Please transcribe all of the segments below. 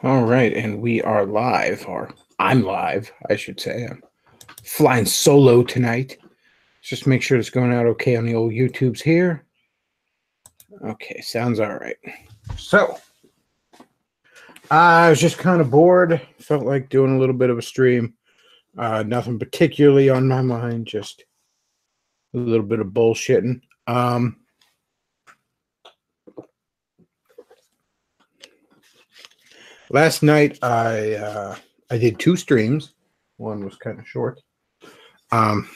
All right, and we are live, or I'm live, I should say. I'm flying solo tonight. Just make sure it's going out okay on the old YouTubes here. Okay, sounds all right. So, I was just kind of bored. Felt like doing a little bit of a stream. Nothing particularly on my mind, just a little bit of bullshitting. Last night I did two streams. One was kind of short. I've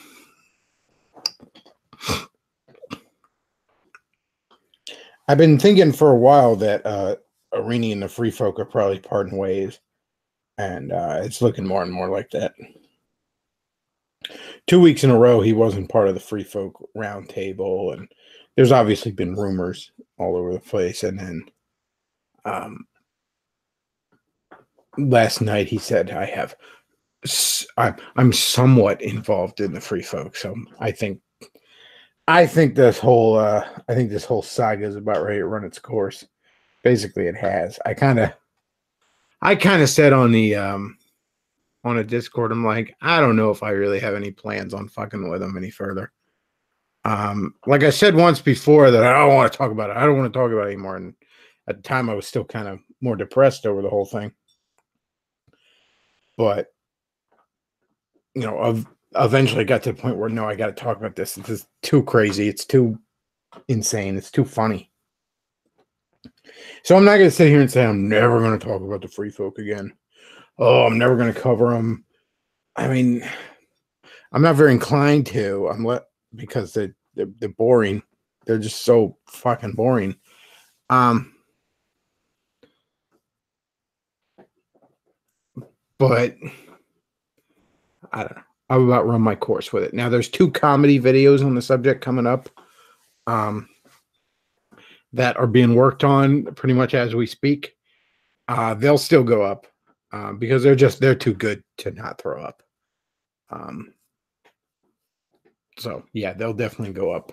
been thinking for a while that Arini and the Free Folk are probably parting ways, and it's looking more and more like that. 2 weeks in a row, he wasn't part of the Free Folk roundtable, and there's obviously been rumors all over the place. And then last night he said, I'm somewhat involved in the Free Folk, so I think this whole saga is about ready to run its course. Basically, it has. I kind of said on a Discord, I'm like, I don't know if I really have any plans on fucking with them any further. Like I said once before, that I don't want to talk about it. I don't want to talk about it anymore. And at the time, I was still kind of more depressed over the whole thing. But eventually got to the point where, no, I got to talk about this. This is too crazy. It's too insane. It's too funny. So I'm not going to sit here and say I'm never going to talk about the Free Folk again. Oh, I'm never going to cover them. I mean, I'm not very inclined to, because they're boring. They're just so fucking boring. But I don't know. I've about run my course with it. Now, there's 2 comedy videos on the subject coming up that are being worked on pretty much as we speak. They'll still go up because they're too good to not throw up. So, yeah, they'll definitely go up.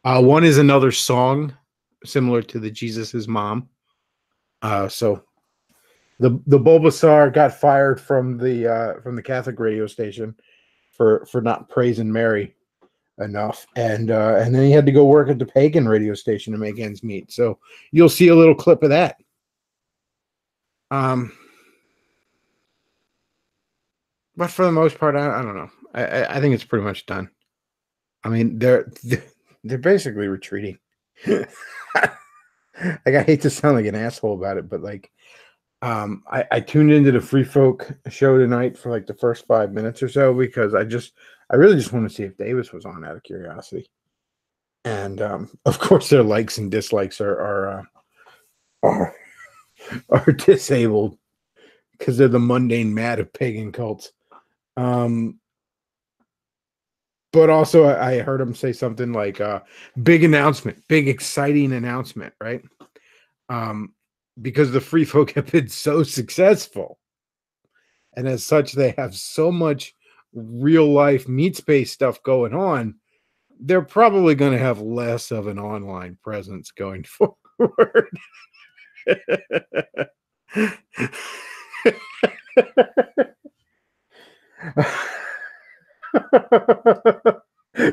One is another song similar to the Jesus' Mom. So the Bulbasaur got fired from the Catholic radio station for not praising Mary enough, and then he had to go work at the pagan radio station to make ends meet. So you'll see a little clip of that. But for the most part, I don't know. I think it's pretty much done. I mean, they're basically retreating. Like, I hate to sound like an asshole about it, but like, I tuned into the Free Folk show tonight for like the first 5 minutes or so because I really just want to see if Davis was on out of curiosity. And of course, their likes and dislikes are disabled because they're the mundane mad of pagan cults. But also, I heard him say something like, big announcement, big exciting announcement, right? Because the Free Folk have been so successful. And as such, they have so much real life meat space stuff going on. They're probably going to have less of an online presence going forward.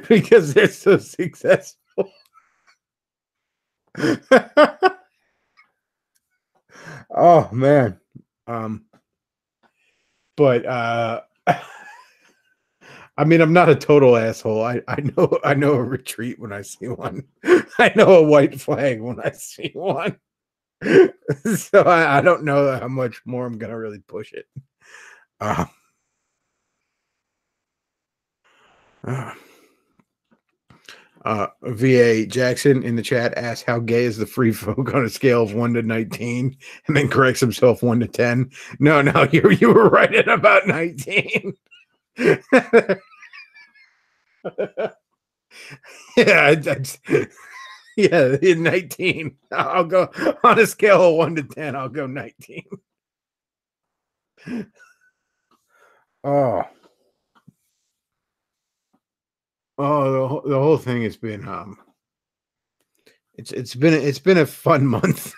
Because they're so successful. Oh man. But I mean, I'm not a total asshole. I know a retreat when I see one. I know a white flag when I see one. So I don't know how much more I'm gonna really push it. VA Jackson in the chat asked how gay is the Free Folk on a scale of 1 to 19, and then corrects himself 1 to 10. No, you were right at about 19. Yeah, yeah, 19. I'll go on a scale of 1 to 10. I'll go 19. Oh, the whole thing has been it's been a fun month.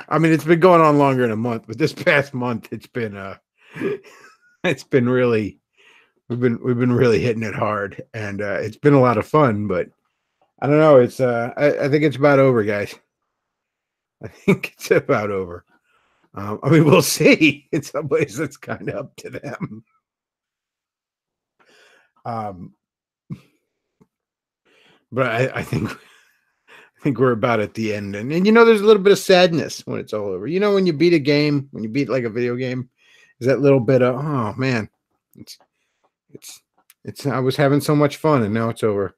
I mean, it's been going on longer than a month, but this past month it's been really we've been really hitting it hard, and it's been a lot of fun. But I don't know. It's I think it's about over, guys. I think it's about over. I mean, we'll see. In some ways, it's kind of up to them. Um, but I think we're about at the end, and there's a little bit of sadness when it's all over. When you beat a game, when you beat like a video game, is that little bit of, oh man, it's it's it's I was having so much fun and now it's over,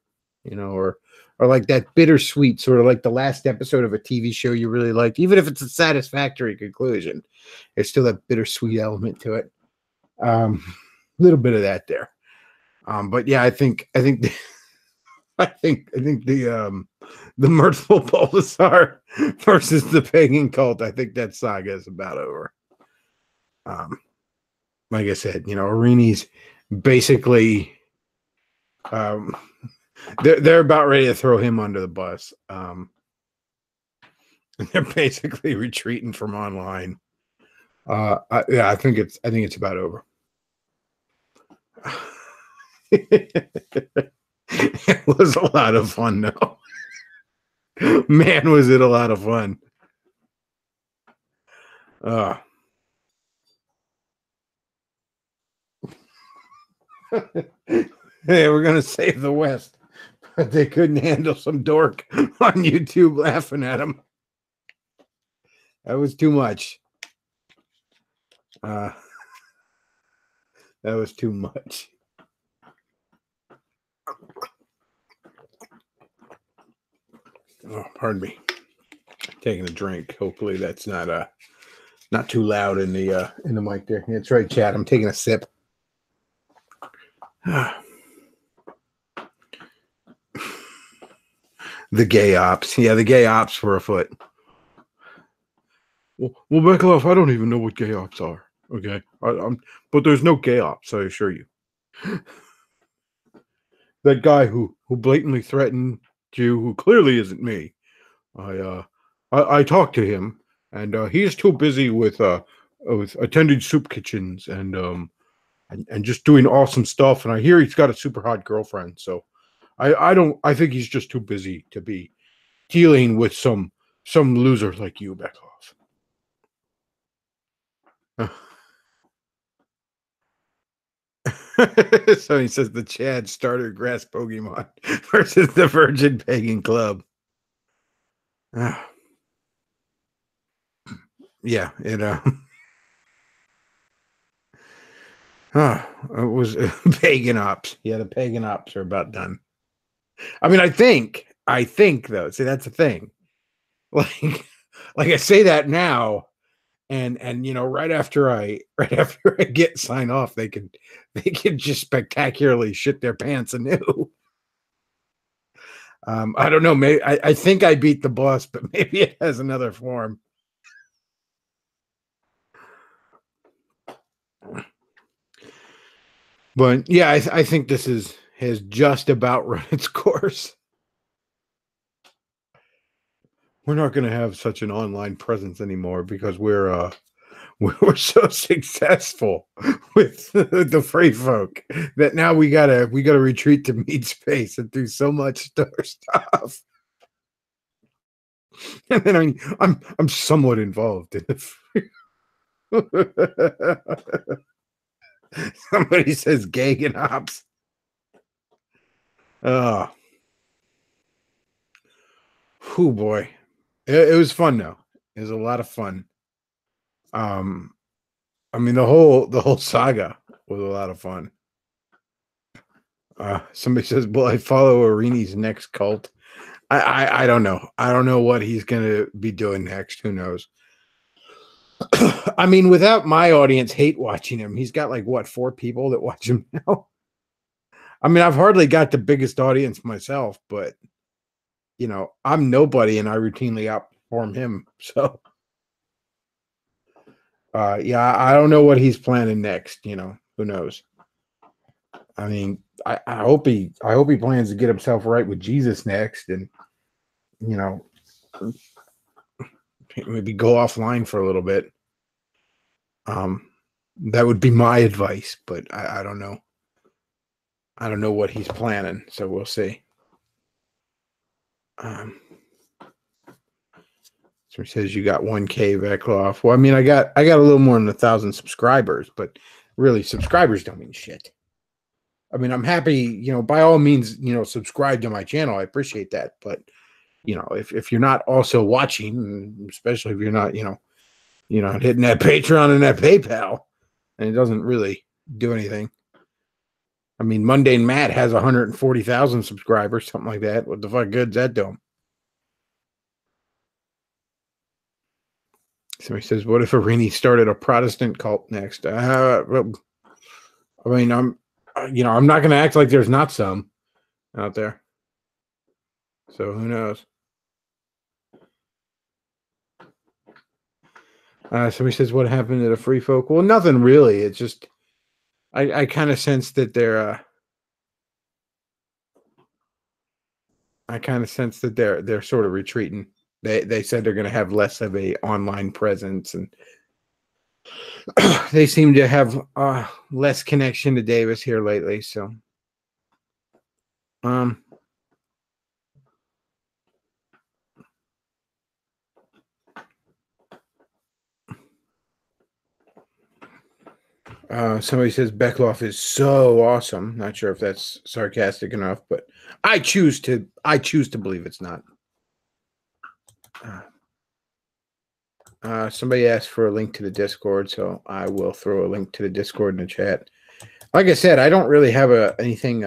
or like that bittersweet sort of like the last episode of a TV show you really liked, even if it's a satisfactory conclusion, there's still that bittersweet element to it. A little bit of that there. But yeah, I think the Mirthful Bulbasaur versus the Pagan Cult. I think that saga is about over. Um, like I said, Arini's basically they're about ready to throw him under the bus. They're basically retreating from online. Yeah, I think it's about over. It was a lot of fun, though. Man, was it a lot of fun. Hey, we're going to save the West. But they couldn't handle some dork on YouTube laughing at him. That was too much. That was too much. Oh, pardon me. Taking a drink. Hopefully that's not too loud in the mic there. That's right, Chad. I'm taking a sip. The gay ops. Yeah, the gay ops were afoot. Well, Bechtloff, I don't even know what gay ops are. Okay, but there's no gay ops, I assure you. That guy who blatantly threatened you, who clearly isn't me. I talked to him, and he's too busy with attending soup kitchens and just doing awesome stuff. And I hear he's got a super hot girlfriend. So I think he's just too busy to be dealing with some loser like you, Bechtloff. So he says the Chad starter grass Pokemon versus the Virgin Pagan Club. Yeah, it was pagan ops. Yeah, the pagan ops are about done. I mean, I think though. See, that's the thing. Like I say that now, and right after I get sign off, they can just spectacularly shit their pants anew. I don't know. Maybe I think I beat the boss, but maybe it has another form. But yeah, I think this has just about run its course. We're not going to have such an online presence anymore because we're we're so successful with the free folk that now we gotta retreat to meat space and do so much other stuff. And then I'm somewhat involved in the somebody says gag and ops. Oh boy. It was fun though. It was a lot of fun. I mean the whole saga was a lot of fun. Somebody says, "Will I follow Arini's next cult?" I don't know. I don't know what he's gonna be doing next. Who knows? I mean, without my audience hate watching him, he's got like what 4 people that watch him now. I mean, I've hardly got the biggest audience myself, but I'm nobody, and I routinely outperform him. So, yeah, I don't know what he's planning next. Who knows? I mean, I hope he plans to get himself right with Jesus next, and maybe go offline for a little bit. That would be my advice, but I don't know. I don't know what he's planning, so we'll see. So he says you got 1K Bechtloff. Well, I mean, I got a little more than 1,000 subscribers, but really, subscribers don't mean shit. I mean, I'm happy, by all means, subscribe to my channel. I appreciate that, but if you're not also watching, especially if you're not, hitting that Patreon and that PayPal, and it doesn't really do anything. I mean, Mundane Matt has 140,000 subscribers, something like that. What the fuck good's that do him? Somebody says, what if Arini started a Protestant cult next? I mean, I'm not going to act like there's not some out there. So who knows? Somebody says, what happened to the free folk? Well, nothing really. It's just, I kind of sense that they're, they're sort of retreating. They said they're going to have less of a online presence, and they seem to have less connection to Davis here lately. So, somebody says Bechtloff is so awesome. Not sure if that's sarcastic enough, but I choose to believe it's not. Somebody asked for a link to the Discord, so I will throw a link to the Discord in the chat. Like I said, I don't really have anything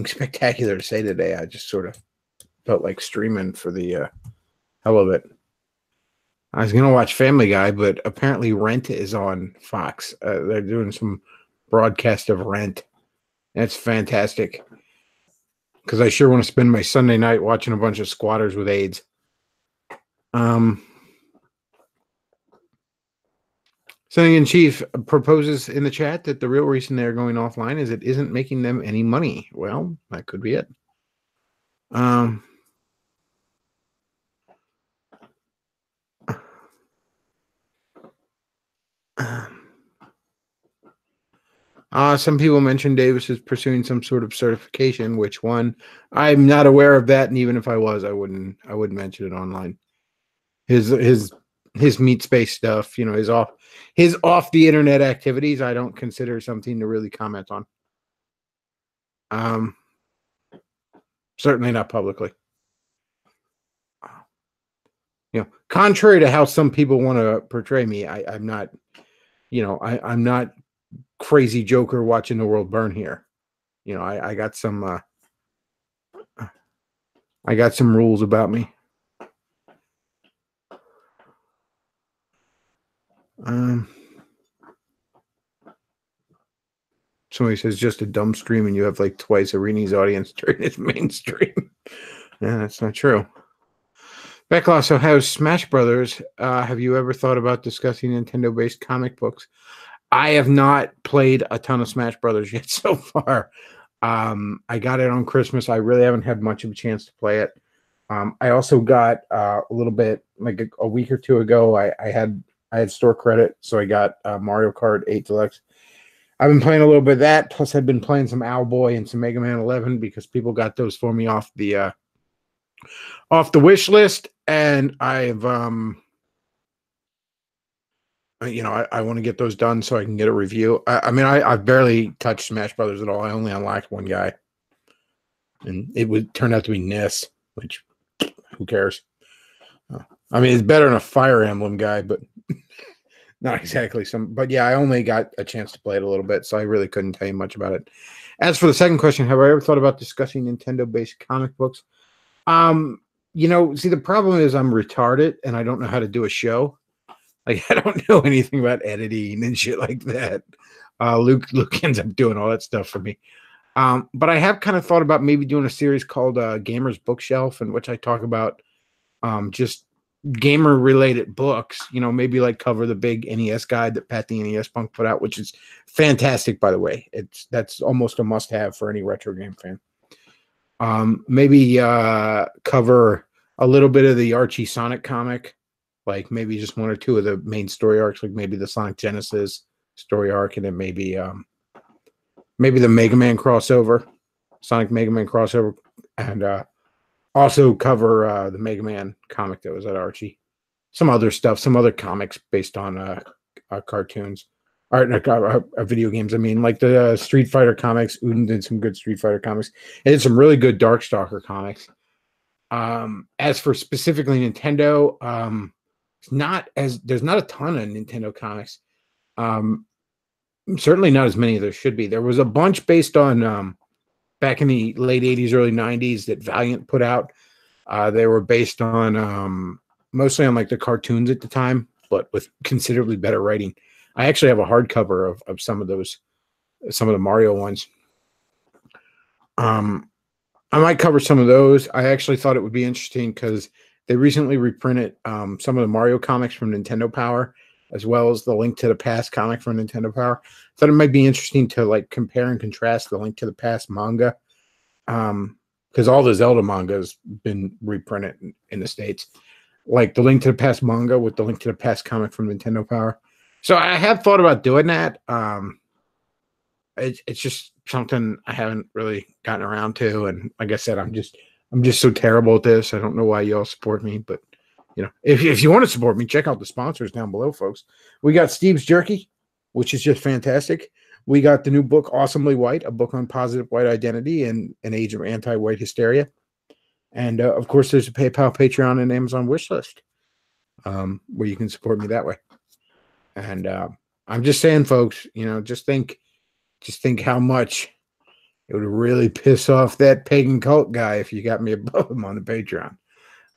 spectacular to say today. I just sort of felt like streaming for the hell of it. I was gonna watch Family Guy, but apparently Rent is on Fox. They're doing some broadcast of Rent. That's fantastic. Because I sure want to spend my Sunday night watching a bunch of squatters with AIDS. Something in Chief proposes in the chat that the real reason they're going offline is it isn't making them any money. Well, that could be it. Some people mentioned Davis is pursuing some sort of certification. Which one? I'm not aware of that, and even if I was, I wouldn't mention it online. His meat space stuff, his off the internet activities, I don't consider something to really comment on. Certainly not publicly. Contrary to how some people want to portray me, I'm not, I'm not crazy Joker watching the world burn here. I got some rules about me. Somebody says just a dumb stream and you have like twice Arini's audience during his main stream. Yeah, that's not true. Bechtloff, so how's Smash Brothers? Have you ever thought about discussing Nintendo-based comic books? I have not played a ton of Smash Brothers yet so far. I got it on Christmas. I really haven't had much of a chance to play it. I also got a little bit, like a week or two ago, I had store credit, so I got Mario Kart 8 Deluxe. I've been playing a little bit of that, plus I've been playing some Owlboy and some Mega Man 11 because people got those for me off the wish list, and I've I want to get those done so I can get a review. I mean, I've barely touched Smash Brothers at all. I only unlocked one guy, and it would turn out to be Ness, which who cares? I mean, it's better than a Fire Emblem guy, but not exactly some. But yeah, I only got a chance to play it a little bit, so I really couldn't tell you much about it. As for the second question, have I ever thought about discussing Nintendo-based comic books? See, the problem is I'm retarded and I don't know how to do a show. Like, I don't know anything about editing and shit like that. Luke ends up doing all that stuff for me. But I have kind of thought about maybe doing a series called Gamer's Bookshelf, in which I talk about just gamer-related books. Maybe like cover the big NES guide that Pat the NES Punk put out, which is fantastic, by the way. That's almost a must-have for any retro game fan. Maybe cover a little bit of the Archie Sonic comic, like maybe just one or two of the main story arcs, like maybe the Sonic Genesis story arc, and then maybe the Mega Man crossover, Sonic Mega Man crossover, and also cover the Mega Man comic that was at Archie. Some other stuff, some other comics based on cartoons, or video games. I mean, like the Street Fighter comics. Uden did some good Street Fighter comics. It did some really good Darkstalker comics. As for specifically Nintendo, there's not a ton of Nintendo comics. Certainly not as many as there should be. There was a bunch based on back in the late 80s, early 90s that Valiant put out. They were based on mostly on like the cartoons at the time, but with considerably better writing. I actually have a hardcover of some of those, some of the Mario ones. I might cover some of those. I actually thought it would be interesting because they recently reprinted some of the Mario comics from Nintendo Power, as well as the Link to the Past comic from Nintendo Power. Thought it might be interesting to like compare and contrast the Link to the Past manga, because all the Zelda manga has been reprinted in the States, like the Link to the Past manga with the Link to the Past comic from Nintendo Power. So I have thought about doing that. It's just something I haven't really gotten around to, and like I said, I'm just so terrible at this. I don't know why y'all support me, but you know, if you want to support me, check out the sponsors down below, folks. We got Steve's Jerky, which is just fantastic. We got the new book, Awesomely White, a book on positive white identity and an age of anti-white hysteria. And of course, there's a PayPal, Patreon, and Amazon wish list where you can support me that way. And I'm just saying, folks, you know, just think how much it would really piss off that pagan cult guy if you got me above him on the Patreon.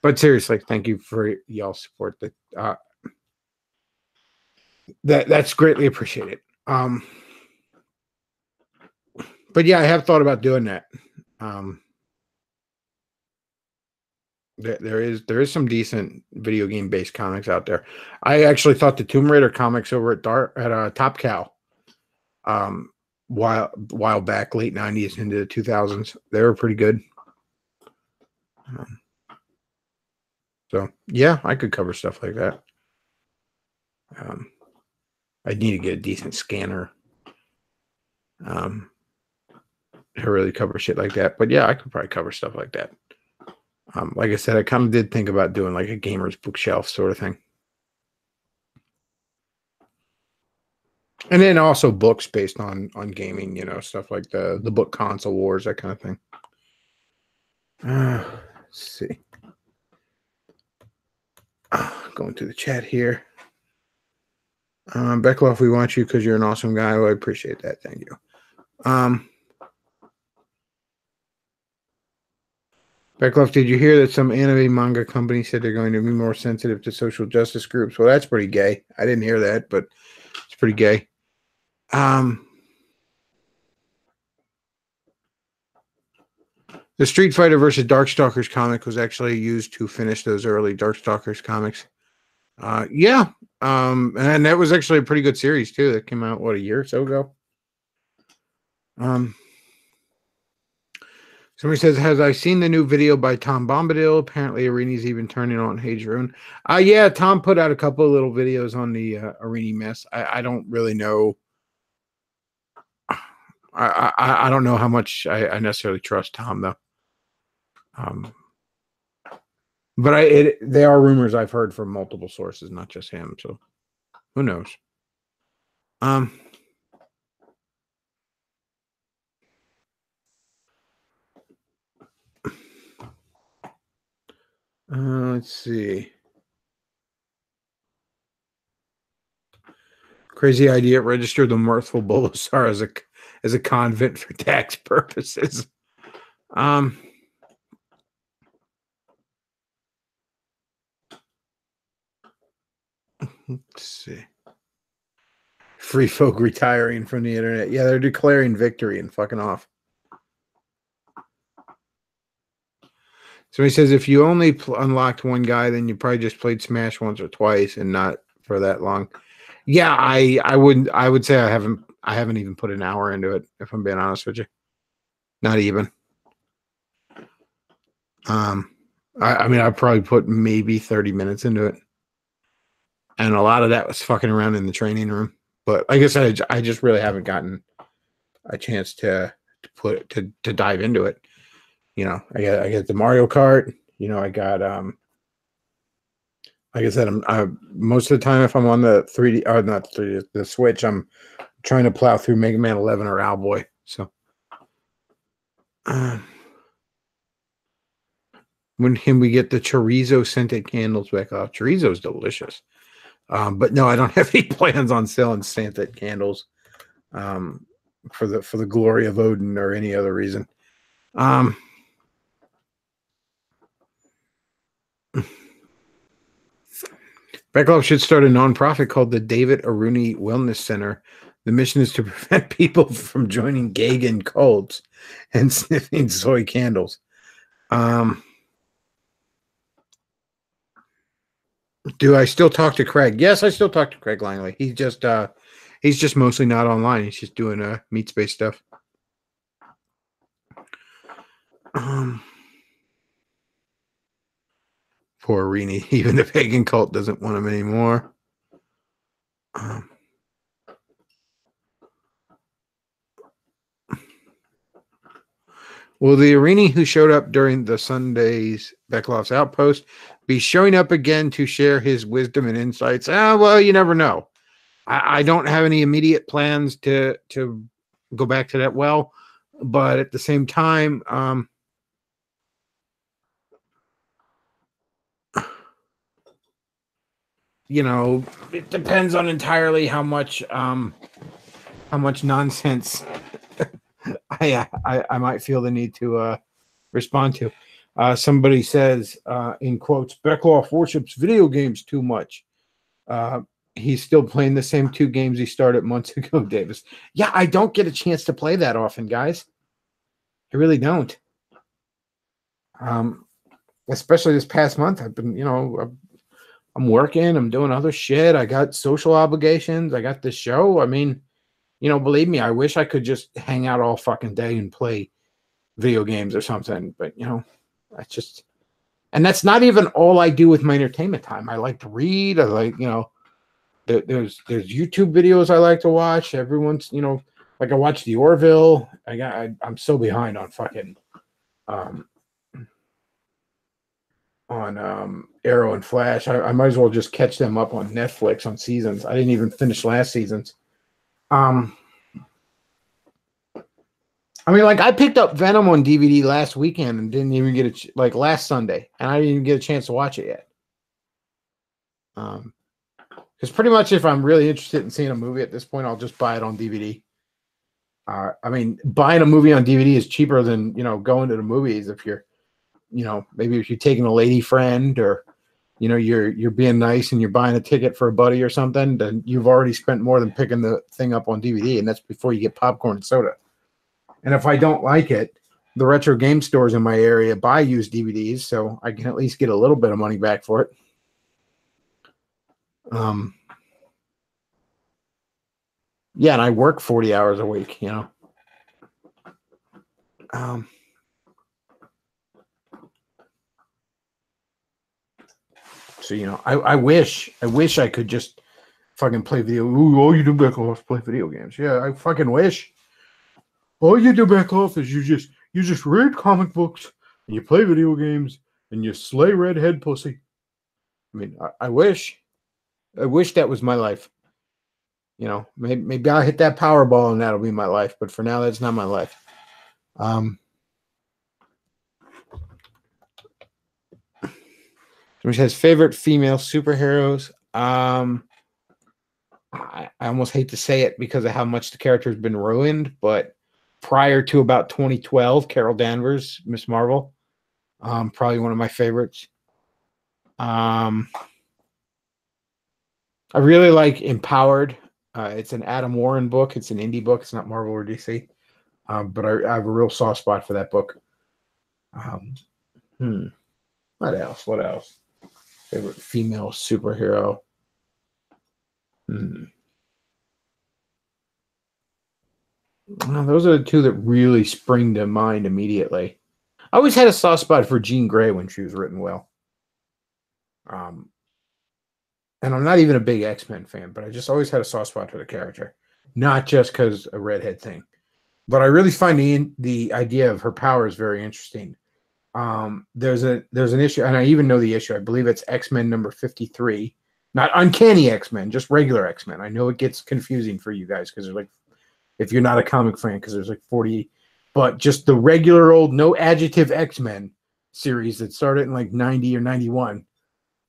But seriously, thank you for y'all support. That's greatly appreciated. But yeah, I have thought about doing that. There is some decent video game based comics out there. I actually thought the Tomb Raider comics over at Top Cow, while back, late 90s into the 2000s, they were pretty good. So yeah, I could cover stuff like that. I'd need to get a decent scanner to really cover shit like that. But yeah, I could probably cover stuff like that. Like I said, I kind of did think about doing like a gamer's bookshelf sort of thing. And then also books based on gaming, you know, stuff like the book Console Wars, that kind of thing. Let's see. Going through the chat here. Bechtloff, we want you because you're an awesome guy. Well, I appreciate that. Thank you. Bechtloff, did you hear that some anime manga company said they're going to be more sensitive to social justice groups? Well, that's pretty gay. I didn't hear that, but it's pretty gay. The Street Fighter versus Darkstalkers comic was actually used to finish those early Darkstalkers comics. Yeah. And that was actually a pretty good series too. That came out, what, a year or so ago? Somebody says, has I seen the new video by Tom Bombadil? Apparently Arini's even turning on Hey Jerome. Yeah, Tom put out a couple of little videos on the Arini mess. I don't really know. I don't know how much I necessarily trust Tom though. But they are rumors I've heard from multiple sources, not just him. So who knows? Let's see. Crazy idea. Register the mirthful Bulbasaur as a convent for tax purposes. Let's see. Free folk retiring from the internet. Yeah, they're declaring victory and fucking off. Somebody says if you only unlocked one guy, then you probably just played Smash once or twice and not for that long. Yeah, I would say I haven't even put an hour into it, if I'm being honest with you. Not even. I mean, I probably put maybe 30 minutes into it. And a lot of that was fucking around in the training room. But like I said, I just really haven't gotten a chance to dive into it. You know, I got the Mario Kart. You know, I got like I said, I most of the time if I'm on the 3D or not 3D the Switch, I'm trying to plow through Mega Man 11 or Owlboy. So when can we get the chorizo scented candles back off? Chorizo's delicious. But no, I don't have any plans on selling scented candles for the glory of Odin or any other reason. Bechtloff should start a nonprofit called the David Aruni Wellness Center. The mission is to prevent people from joining Gagan cults and sniffing soy candles. Do I still talk to Craig? Yes, I still talk to Craig Langley. He's just mostly not online. He's just doing meat space stuff. Poor Arini. Even the pagan cult doesn't want him anymore. Will the Arini who showed up during the Sunday's Bechtloff's outpost be showing up again to share his wisdom and insights? Well, you never know. I don't have any immediate plans to go back to that well, but at the same time, you know, it depends on entirely how much nonsense I might feel the need to respond to. Somebody says, in quotes, Bechtloff worships video games too much. He's still playing the same 2 games he started months ago, Davis. Yeah, I don't get a chance to play that often, guys. I really don't. Especially this past month. I've been, I'm working, I'm doing other shit. I got social obligations. I got this show. I mean, believe me, I wish I could just hang out all fucking day and play video games or something. But, I just, and that's not even all I do with my entertainment time. I like to read. I like, there's YouTube videos I like to watch. Everyone's, like I watch the Orville. I'm so behind on fucking, on Arrow and Flash. I might as well just catch them up on Netflix on seasons. I didn't even finish last season's. I mean, like I picked up Venom on DVD last weekend and didn't even get it like last Sunday, and I didn't even get a chance to watch it yet. Because pretty much if I'm really interested in seeing a movie at this point, I'll just buy it on DVD. I mean, buying a movie on DVD is cheaper than going to the movies if you're, maybe if you're taking a lady friend or you're being nice and you're buying a ticket for a buddy or something, then you've already spent more than picking the thing up on DVD, and that's before you get popcorn and soda. And if I don't like it, the retro game stores in my area buy used DVDs, so I can at least get a little bit of money back for it. Yeah, and I work 40 hours a week, So, I wish I could just fucking play video. Ooh, all you do back off play video games. Yeah, I fucking wish. All you do back off is you just read comic books and you play video games and you slay redhead pussy. I mean, I wish that was my life. Maybe I'll hit that Powerball and that'll be my life. But for now, that's not my life. Which has favorite female superheroes. I almost hate to say it because of how much the character has been ruined, but prior to about 2012, Carol Danvers, Miss Marvel, probably one of my favorites. I really like Empowered. It's an Adam Warren book. It's an indie book. It's not Marvel or DC. But I have a real soft spot for that book. What else? Favorite female superhero. Well, those are the 2 that really spring to mind immediately. I always had a soft spot for Jean Grey when she was written well. And I'm not even a big X-Men fan, but I just always had a soft spot for the character, not just because a redhead thing. But I really find the idea of her powers very interesting. There's an issue, and I even know the issue. I believe it's X-Men number 53, not Uncanny X-Men, just regular X-Men. I know it gets confusing for you guys because there's like, if you're not a comic fan, because there's like 40, but just the regular old no adjective X-Men series that started in like 90 or 91.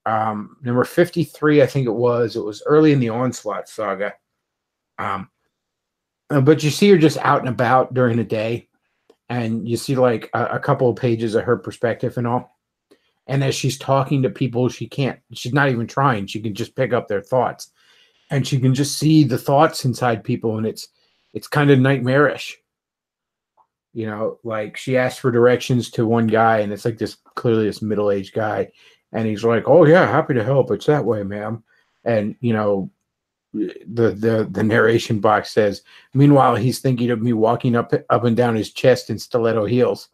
Number 53, I think it was early in the Onslaught saga. But you see her just out and about during the day, and you see like a couple of pages of her perspective and all. And as she's talking to people, she's not even trying. She can just pick up their thoughts, and she can just see the thoughts inside people. And it's kind of nightmarish. You know, like she asked for directions to one guy, and it's like clearly this middle-aged guy. And he's like, "Oh yeah, happy to help. It's that way, ma'am." And you know, the narration box says, "Meanwhile, he's thinking of me walking up and down his chest in stiletto heels."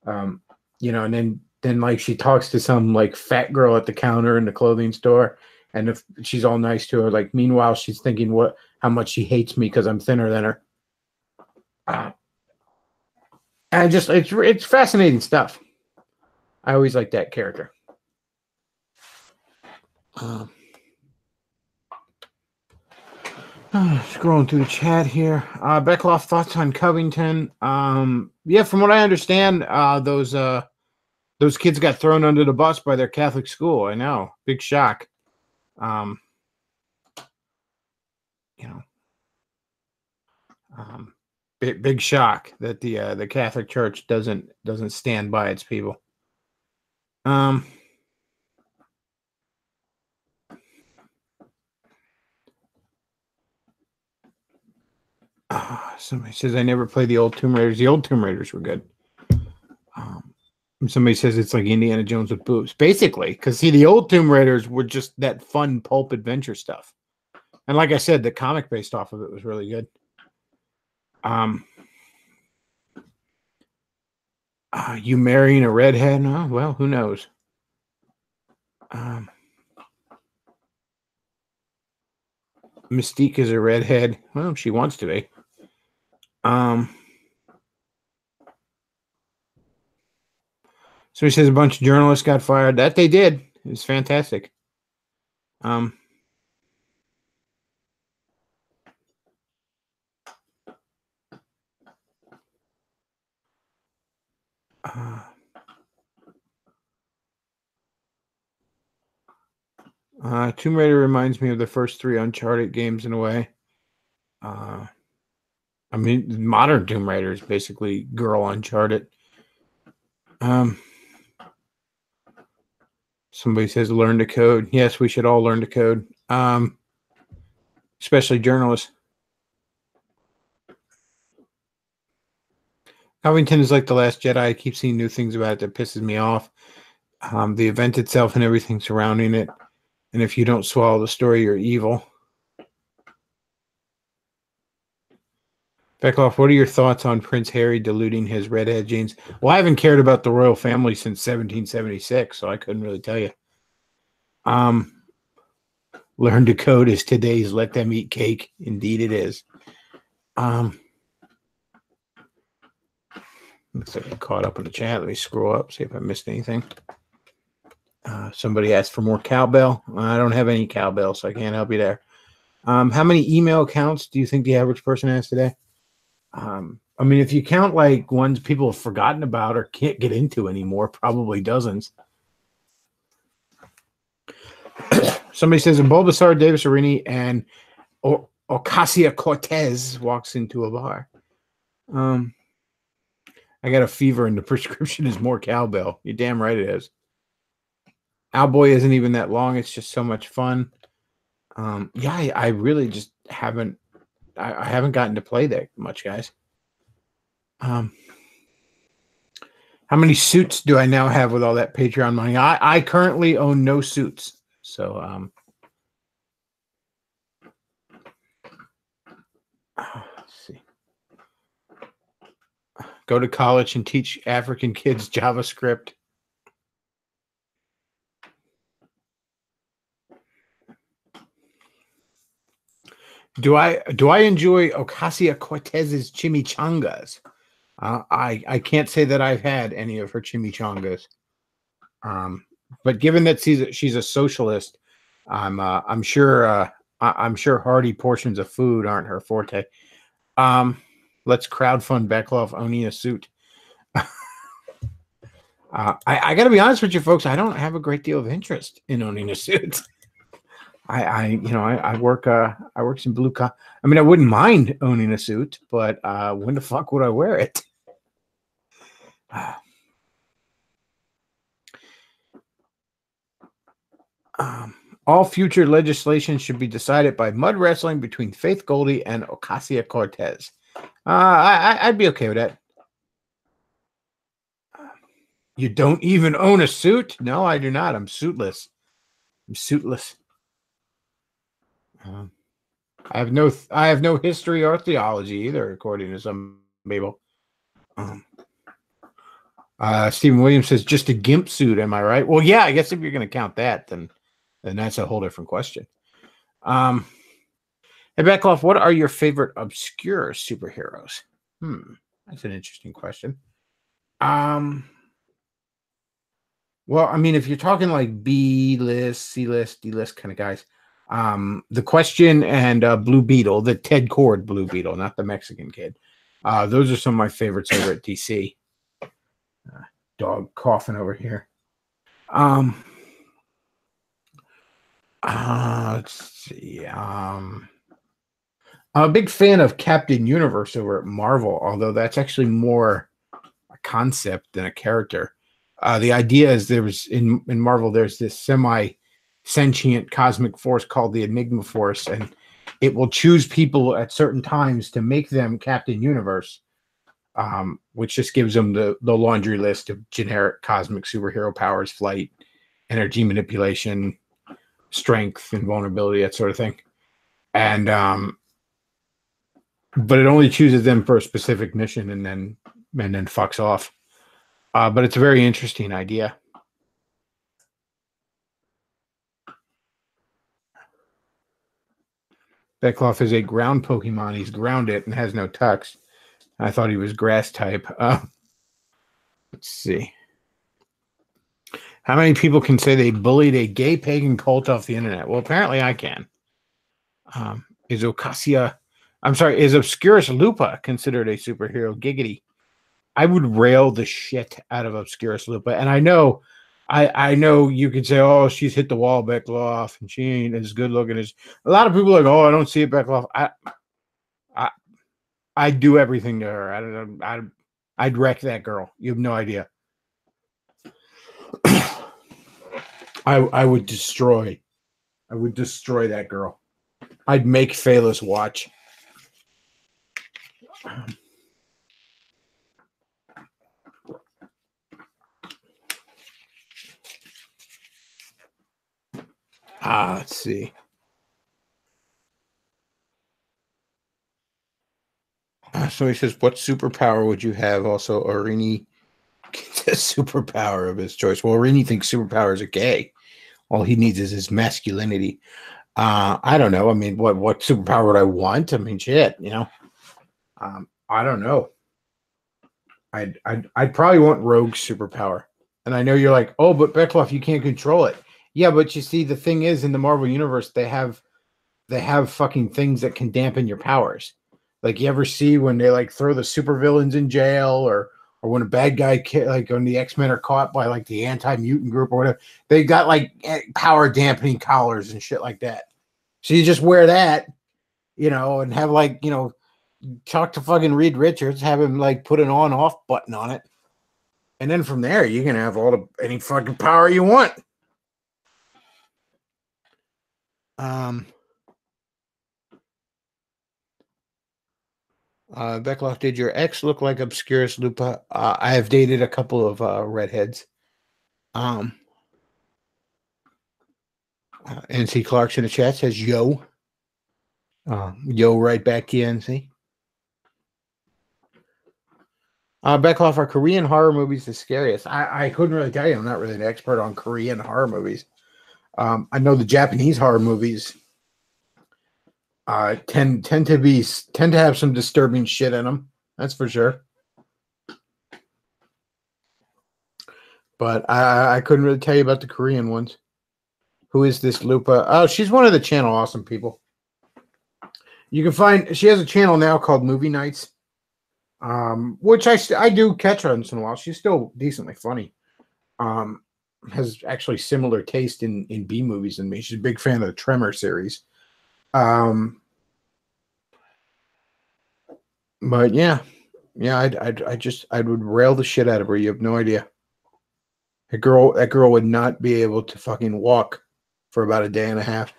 You know, and then like she talks to some like fat girl at the counter in the clothing store, and if she's all nice to her, like meanwhile she's thinking how much she hates me because I'm thinner than her. And just it's fascinating stuff. I always like that character. Scrolling through the chat here. Bechtloff, thoughts on Covington? Yeah, from what I understand, those kids got thrown under the bus by their Catholic school. I know, big shock. Big shock that the Catholic Church doesn't stand by its people. Somebody says I never played the old Tomb Raiders. The old Tomb Raiders were good. Somebody says it's like Indiana Jones with boobs, basically. Because see, the old Tomb Raiders were just that fun pulp adventure stuff, and like I said, the comic based off of it was really good. You marrying a redhead? Oh, well, who knows? Mystique is a redhead. Well, she wants to be. So he says a bunch of journalists got fired. That they did. It's fantastic. Tomb Raider reminds me of the first 3 Uncharted games in a way. I mean, modern Tomb Raider is basically girl Uncharted. Somebody says learn to code. Yes, we should all learn to code, especially journalists. Covington is like The Last Jedi. I keep seeing new things about it that pisses me off. The event itself and everything surrounding it. And if you don't swallow the story, you're evil. Bechtloff, what are your thoughts on Prince Harry diluting his redhead genes? Well, I haven't cared about the royal family since 1776, so I couldn't really tell you. Learn to code is today's let them eat cake. Indeed it is. Looks like I caught up in the chat. Let me scroll up, see if I missed anything. Somebody asked for more cowbell. I don't have any cowbell, so I can't help you there. How many email accounts do you think the average person has today? I mean, if you count like ones people have forgotten about or can't get into anymore, probably dozens. Somebody says, Bulbasaur, Davis Arini, and Ocasio-Cortez walks into a bar. I got a fever and the prescription is more cowbell. You're damn right it is. Owlboy isn't even that long. It's just so much fun. Yeah, I really just haven't. I haven't gotten to play that much, guys. How many suits do I now have with all that Patreon money? I currently own no suits. So, let's see. Go to college and teach African kids JavaScript. Do I enjoy Ocasio-Cortez's chimichangas? I can't say that I've had any of her chimichangas. But given that she's a socialist, I'm sure hearty portions of food aren't her forte. Let's crowdfund Bechtloff owning a suit. I got to be honest with you, folks. I don't have a great deal of interest in owning a suit. I work some blue collar. I mean, I wouldn't mind owning a suit, but when the fuck would I wear it? All future legislation should be decided by mud wrestling between Faith Goldie and Ocasio-Cortez. I'd be okay with that. You don't even own a suit? No, I do not. I'm suitless. I'm suitless. I have no history or theology either, according to some people. Stephen Williams says just a gimp suit. Am I right? Well, yeah. I guess if you're going to count that, then that's a whole different question. Hey, Bechtloff, what are your favorite obscure superheroes? That's an interesting question. Well, I mean, if you're talking like B-list, C-list, D-list kind of guys, The Question and Blue Beetle, the Ted Cord Blue Beetle, not the Mexican kid. Those are some of my favorites over at DC. Dog coughing over here. Let's see. I'm a big fan of Captain Universe over at Marvel, although that's actually more a concept than a character. The idea is there was in Marvel, there's this semi-sentient cosmic force called the Enigma Force, and it will choose people at certain times to make them Captain Universe, which just gives them the laundry list of generic cosmic superhero powers: flight, energy manipulation, strength, invulnerability, that sort of thing. And but it only chooses them for a specific mission and then fucks off. But it's a very interesting idea. Bechtloff is a ground Pokemon. He's grounded and has no tux. I thought he was grass type. Let's see. How many people can say they bullied a gay pagan cult off the internet? Well, apparently I can. Is Obscurus Lupa considered a superhero? Giggity. I would rail the shit out of Obscurus Lupa. And I know you could say, oh, she's hit the wall, Bechtloff, and she ain't as good looking as a lot of people are like, oh, I don't see it, Bechtloff. I'd do everything to her. I'd wreck that girl. You have no idea. I would destroy that girl. I'd make Phalos watch. Let's see. So he says, what superpower would you have? Also, Arini gets a superpower of his choice. Well, Arini thinks superpowers are gay. All he needs is his masculinity. I don't know. I mean, what superpower would I want? I mean, shit, you know. I don't know. I'd probably want Rogue's superpower. And I know you're like, oh, but Bechtloff, you can't control it. Yeah, but you see, the thing is, in the Marvel universe, they have fucking things that can dampen your powers. Like, you ever see when they like throw the supervillains in jail, or when a bad guy, like when the X-Men are caught by like the anti-mutant group or whatever, they got like power dampening collars and shit like that. So you just wear that, you know, and have like, you know, talk to fucking Reed Richards, have him like put an on-off button on it. And then from there, you can have any fucking power you want. Bechtloff, did your ex look like Obscurus Lupa? I have dated a couple of redheads. NC Clark's in the chat says, yo. Yo, right back to you, NC. Bechtloff, are Korean horror movies the scariest? I couldn't really tell you. I'm not really an expert on Korean horror movies. I know the Japanese horror movies tend to have some disturbing shit in them. That's for sure. But I couldn't really tell you about the Korean ones. Who is this Lupa? Oh, she's one of the Channel Awesome people. You can find, she has a channel now called Movie Nights, which I do catch her once in a while. She's still decently funny. Has actually similar taste in B movies than me. She's a big fan of the Tremor series. But yeah, I would rail the shit out of her. You have no idea. That girl would not be able to fucking walk for about a day and a half.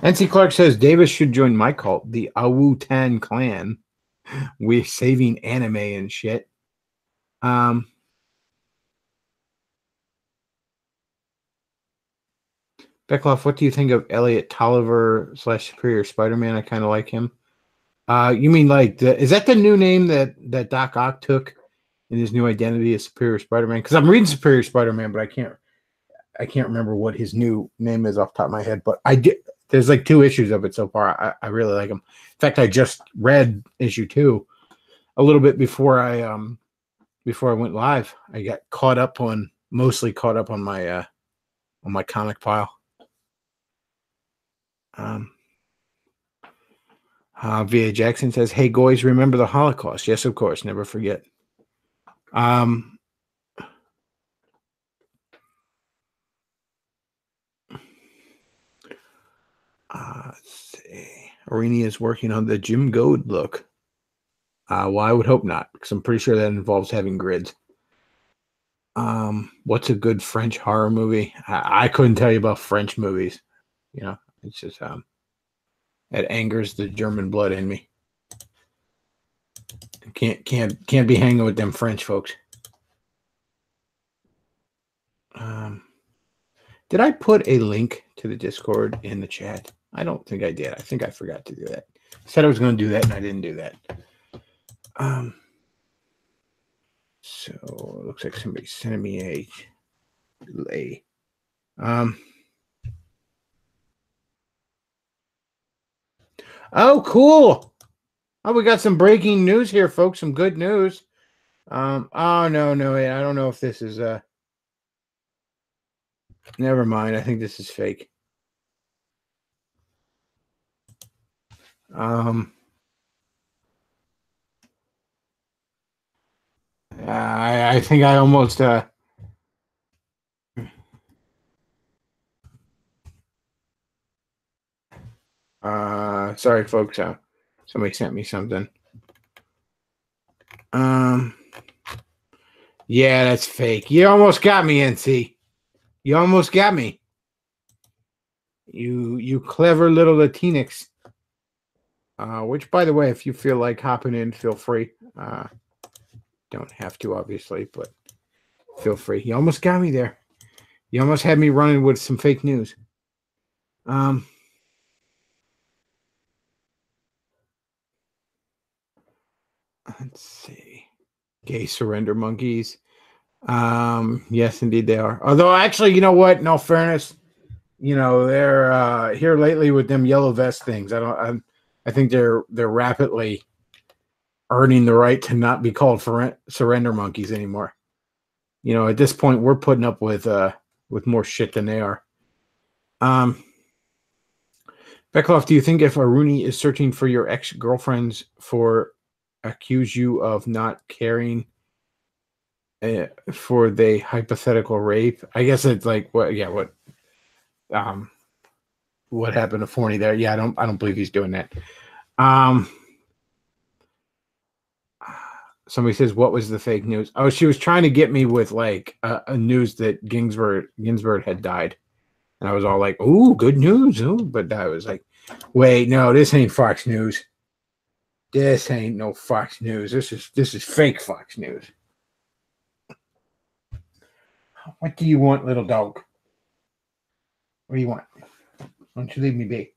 NC Clark says Davis should join my cult, the Awutan clan. We're saving anime and shit. Bechtloff, what do you think of Elliot Tolliver / Superior Spider-Man? I kind of like him. You mean like is that the new name that Doc Ock took in his new identity as Superior Spider-Man? Because I'm reading Superior Spider-Man, but I can't remember what his new name is off the top of my head. But I did. There's like 2 issues of it so far. I really like them. In fact, I just read issue 2 a little bit before I went live. I got mostly caught up on my comic pile. V.A. Jackson says, "Hey, guys, remember the Holocaust?" Yes, of course. Never forget. Let's see. Arini is working on the Jim Goad look. Well, I would hope not, because I'm pretty sure that involves having grids. What's a good French horror movie? I couldn't tell you about French movies. You know, it's just it angers the German blood in me. Can't be hanging with them French folks. Did I put a link to the Discord in the chat? I don't think I did. I think I forgot to do that. I said I was going to do that, and I didn't do that. So it looks like somebody sent me a delay. Oh, cool. Oh, we got some breaking news here, folks. Some good news. Oh, no. Wait, I don't know if this is never mind. I think this is fake. I think I almost sorry, folks. Somebody sent me something. Yeah, that's fake. You almost got me, NC. You almost got me. You clever little Latinx. Which, by the way, if you feel like hopping in, feel free. Don't have to, obviously, but feel free. You almost got me there. You almost had me running with some fake news. Let's see. Gay surrender monkeys. Yes, indeed they are. Although, actually, you know what? In all fairness, they're here lately with them yellow vest things. I think they're rapidly earning the right to not be called surrender monkeys anymore. At this point, we're putting up with more shit than they are. Bechtloff, do you think if Aruni is searching for your ex-girlfriends accuse you of not caring for the hypothetical rape? I guess it's like what happened to Forney there? Yeah, I don't believe he's doing that. Somebody says, what was the fake news? Oh, she was trying to get me with like a news that Ginsburg had died. And I was all like, ooh, good news. Ooh. But I was like, wait, no, this ain't Fox News. This ain't no Fox News. This is fake Fox News. What do you want, little dog? What do you want? Why don't you leave me be?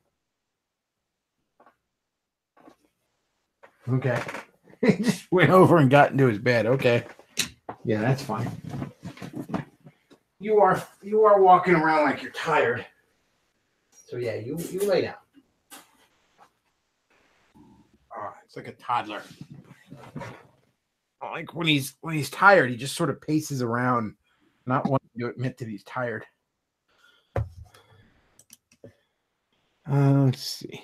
Okay. He just went over and got into his bed. Okay. Yeah, that's fine. You are walking around like you're tired. So yeah, you lay down. Oh, it's like a toddler. Like when he's tired, he just sort of paces around, not wanting to admit that he's tired. Let's see.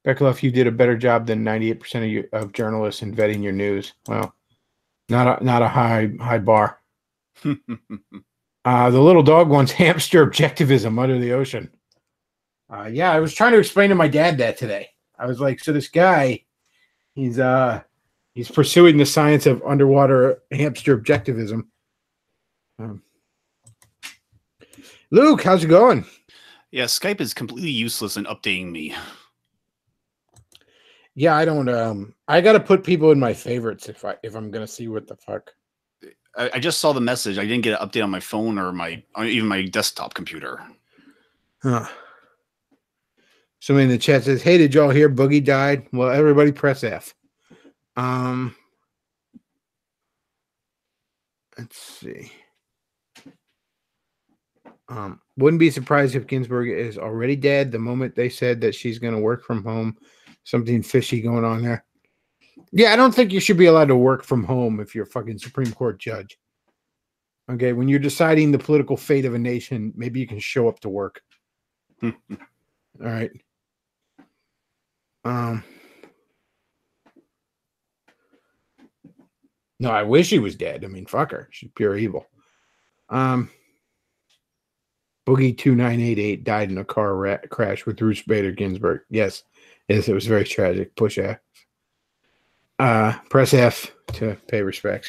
Bechtloff, you did a better job than 98% of journalists in vetting your news. Well, not a high bar. The little dog wants hamster objectivism under the ocean. Yeah, I was trying to explain to my dad that today. I was like, so this guy, he's pursuing the science of underwater hamster objectivism. Luke, how's it going? Yeah, Skype is completely useless in updating me. Yeah, I don't. I got to put people in my favorites if I'm gonna see what the fuck. I just saw the message. I didn't get an update on my phone or even my desktop computer. Huh. Somebody in the chat says, "Hey, did y'all hear Boogie died?" Well, everybody press F. Let's see. Wouldn't be surprised if Ginsburg is already dead the moment they said that she's going to work from home. Something fishy going on there. Yeah, I don't think you should be allowed to work from home if you're a fucking Supreme Court judge. Okay, when you're deciding the political fate of a nation, maybe you can show up to work. All right. No, I wish he was dead. I mean, fuck her. She's pure evil. Boogie 2988 died in a car crash with Ruth Bader Ginsburg. Yes, it was very tragic. Push F. Press F to pay respects.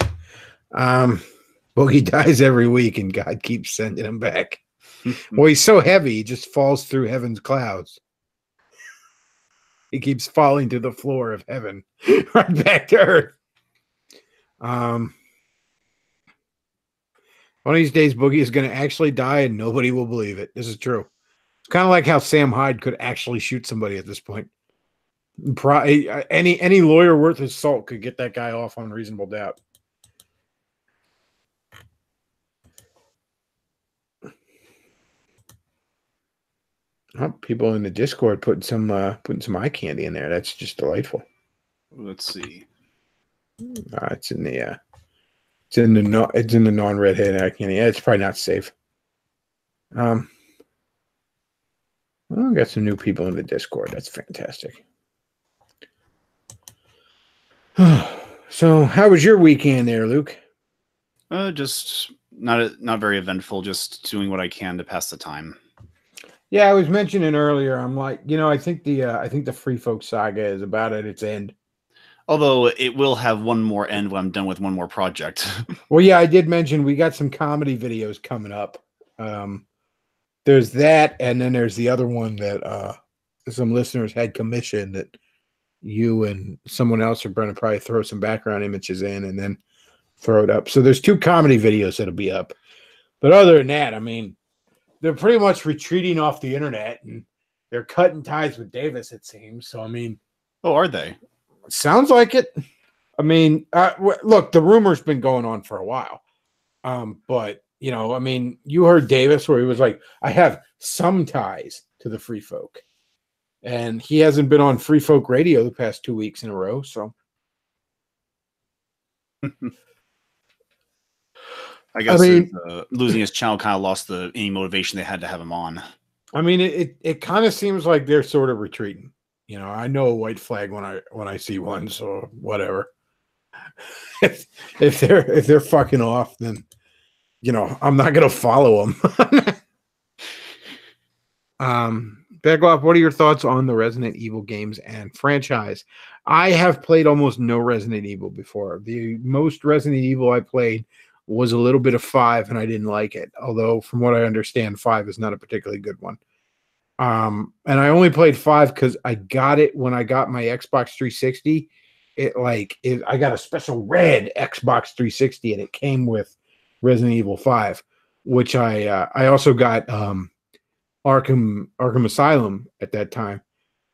Boogie dies every week, and God keeps sending him back. Well, he's so heavy, he just falls through heaven's clouds. He keeps falling to the floor of heaven, right back to earth. One of these days, Boogie is going to actually die, and nobody will believe it. This is true. It's kind of like how Sam Hyde could actually shoot somebody at this point. Any lawyer worth his salt could get that guy off on reasonable doubt. Oh, people in the Discord putting some eye candy in there. That's just delightful. Let's see. It's in the non-redhead eye candy. Yeah, it's probably not safe. Well, we got some new people in the Discord. That's fantastic. So, how was your weekend there, Luke? Just not very eventful. Just doing what I can to pass the time. Yeah, I was mentioning earlier. I'm like, I think the Free Folk saga is about at its end. Although it will have one more end when I'm done with one more project. Well, yeah, I did mention we got some comedy videos coming up. There's that, and then there's the other one that some listeners had commissioned that you and someone else are going to probably throw some background images in and then throw it up. So there's 2 comedy videos that'll be up. But other than that, I mean, they're pretty much retreating off the internet, and they're cutting ties with Davis, it seems. So, I mean... Oh, are they? Sounds like it. I mean, look, the rumor's been going on for a while. But, I mean, you heard Davis where he was like, I have some ties to the Free Folk. And he hasn't been on Free Folk Radio the past 2 weeks in a row, so... I guess losing his channel kind of lost any motivation they had to have him on. I mean, it kind of seems like they're sort of retreating. I know a white flag when I see one, so whatever. if they're fucking off, then I'm not gonna follow them. Bechtloff, what are your thoughts on the Resident Evil games and franchise? I have played almost no Resident Evil before. The most Resident Evil I played was a little bit of 5, and I didn't like it. Although, from what I understand, 5 is not a particularly good one. And I only played 5 because I got it when I got my Xbox 360. I got a special red Xbox 360, and it came with Resident Evil 5, which I also got Arkham Asylum at that time.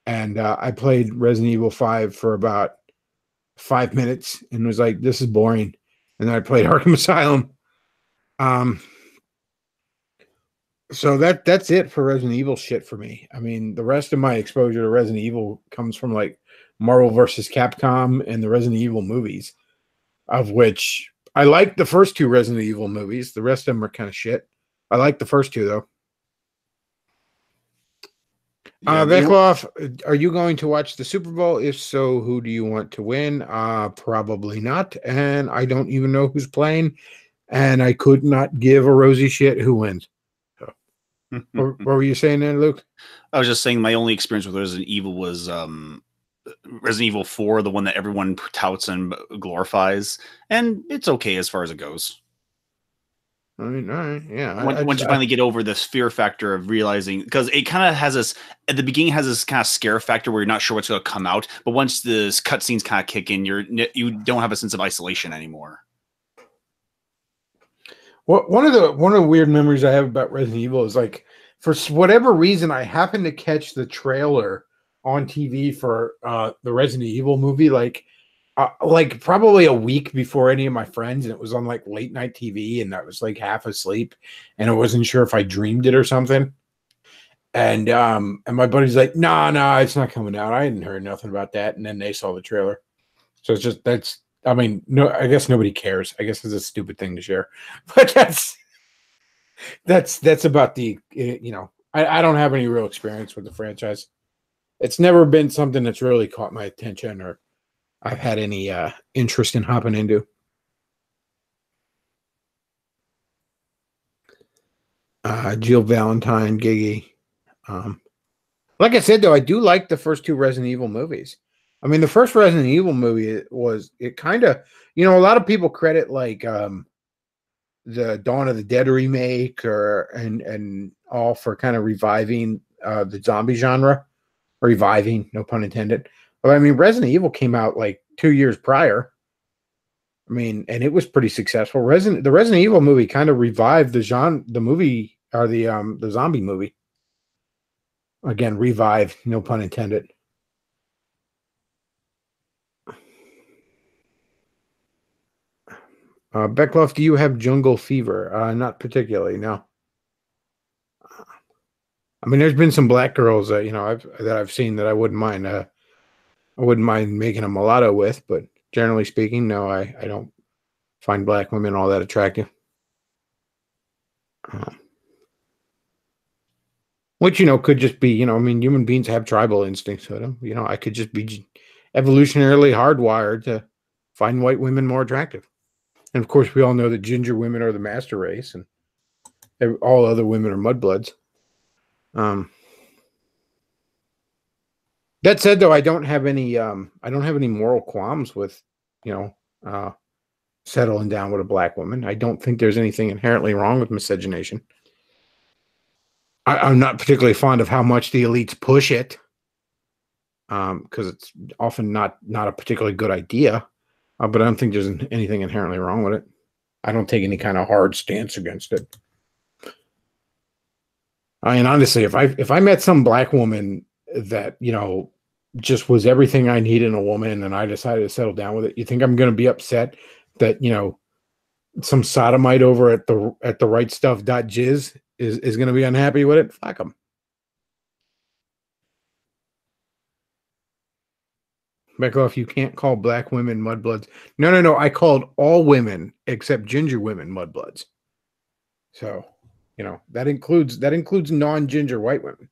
and I played Resident Evil 5 for about 5 minutes and was like, "This is boring." And then I played Arkham Asylum. Um, so that's it for Resident Evil shit for me. I mean, the rest of my exposure to Resident Evil comes from like Marvel versus Capcom and the Resident Evil movies, of which I like the first two Resident Evil movies. The rest of them are kind of shit. I like the first two though. Yeah, Bechtloff, are you going to watch the Super Bowl? If so, who do you want to win? Probably not. And I don't even know who's playing. And I could not give a rosy shit who wins. So, what were you saying there, Luke? I was just saying my only experience with Resident Evil was Resident Evil 4, the one that everyone touts and glorifies. And it's okay as far as it goes. I mean, all right, yeah. Once you finally get over this fear factor of realizing, because it kind of has this at the beginning has this kind of scare factor where you're not sure what's going to come out, but once the cutscenes kind of kick in, you don't have a sense of isolation anymore. Well, one of the weird memories I have about Resident Evil is like, for whatever reason, I happened to catch the trailer on TV for the Resident Evil movie, like probably a week before any of my friends, and it was on like late night TV, and I was like half asleep, and I wasn't sure if I dreamed it or something. And my buddy's like, nah, it's not coming out. I hadn't heard nothing about that. And then they saw the trailer. So it's just I mean, no, I guess nobody cares. I guess it's a stupid thing to share. But that's about the I don't have any real experience with the franchise. It's never been something that's really caught my attention or I've had any interest in hopping into. Jill Valentine, Giggy. Like I said, though, I do like the first two Resident Evil movies. I mean, the first Resident Evil movie it kind of, a lot of people credit like the Dawn of the Dead remake and all for kind of reviving the zombie genre. Reviving, no pun intended. But I mean, Resident Evil came out like 2 years prior. I mean, and it was pretty successful. The Resident Evil movie kind of revived the movie or the zombie movie. Again, revived, no pun intended. Bechtloff, do you have jungle fever? Not particularly, no. I mean, there's been some black girls that I've seen that I wouldn't mind. I wouldn't mind making a mulatto with, but generally speaking, no, I don't find black women all that attractive. Which could just be I mean, human beings have tribal instincts to them. I could just be evolutionarily hardwired to find white women more attractive. And of course, we all know that ginger women are the master race, and all other women are mudbloods. That said, though, I don't have any moral qualms with, settling down with a black woman. I don't think there's anything inherently wrong with miscegenation. I'm not particularly fond of how much the elites push it, because it's often not a particularly good idea. But I don't think there's anything inherently wrong with it. I don't take any kind of hard stance against it. I mean, honestly, if I met some black woman that just was everything I need in a woman, and I decided to settle down with it, you think I'm going to be upset that some sodomite over at the right stuff.jizz is going to be unhappy with it? Fuck them. Bechtloff, you can't call black women mudbloods. No. I called all women except ginger women mudbloods. So, that includes non-ginger white women.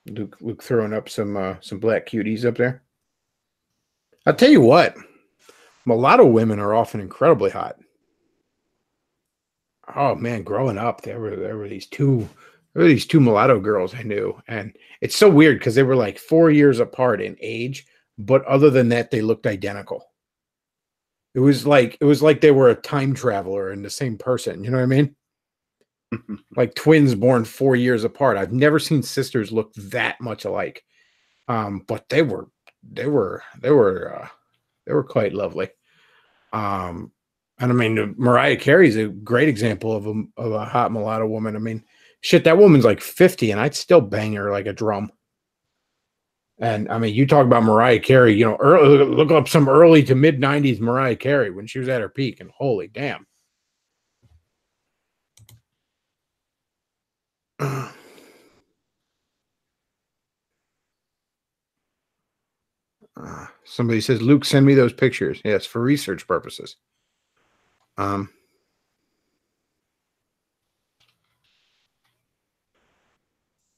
Luke throwing up some black cuties up there. I'll tell you what, mulatto women are often incredibly hot. Oh man, growing up, there were these two mulatto girls I knew, and it's so weird because they were like 4 years apart in age, but other than that, they looked identical. It was like they were a time traveler and the same person. You know what I mean? Like twins born 4 years apart. I've never seen sisters look that much alike. But they were quite lovely. And I mean, Mariah Carey's a great example of a hot mulatto woman. I mean, shit, that woman's like 50, and I'd still bang her like a drum. And I mean, you talk about Mariah Carey, you know, look up some early to mid 90s Mariah Carey when she was at her peak, and holy damn. Somebody says, Luke, send me those pictures. Yes, for research purposes.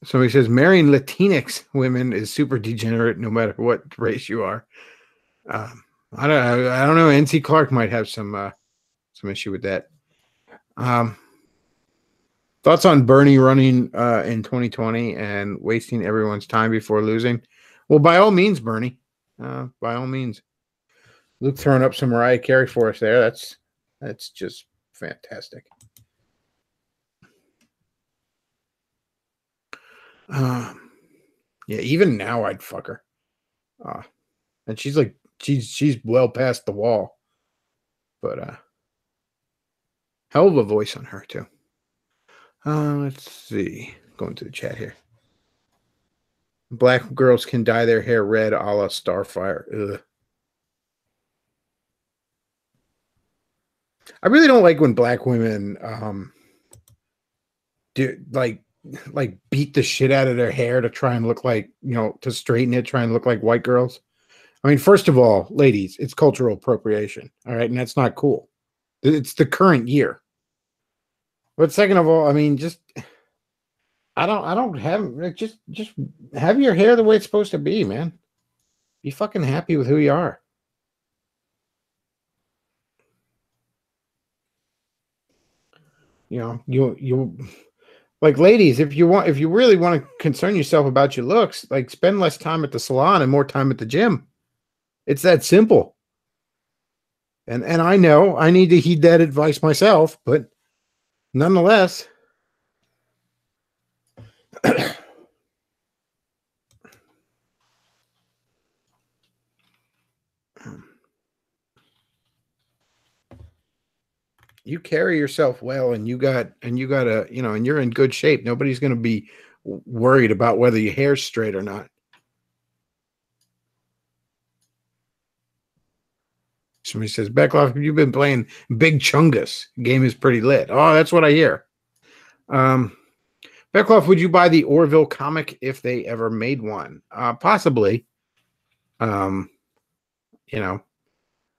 Somebody says, marrying Latinx women is super degenerate no matter what race you are. I don't know. NC Clark might have some issue with that. Thoughts on Bernie running in 2020 and wasting everyone's time before losing? Well, by all means, Bernie. By all means. Luke throwing up some Mariah Carey for us there. That's just fantastic. Yeah, even now I'd fuck her. And she's like she's well past the wall. But hell of a voice on her too. Let's see. Going to the chat here. Black girls can dye their hair red a la Starfire. Ugh. I really don't like when black women do like beat the shit out of their hair to try and look like, you know, to straighten it, try and look like white girls. I mean, first of all, ladies, it's cultural appropriation. All right, and that's not cool. It's the current year. But second of all, I mean, just I don't have just have your hair the way it's supposed to be, man. Be fucking happy with who you are. You know, you like, ladies, if you really want to concern yourself about your looks, like, spend less time at the salon and more time at the gym. It's that simple. And I know I need to heed that advice myself, but nonetheless, you carry yourself well, and you got a, you know, and you're in good shape. Nobody's going to be worried about whether your hair's straight or not. Somebody says, Bechtloff, you've been playing Big Chungus. Game is pretty lit. Oh, that's what I hear. Bechtloff, would you buy the Orville comic if they ever made one? Possibly. You know,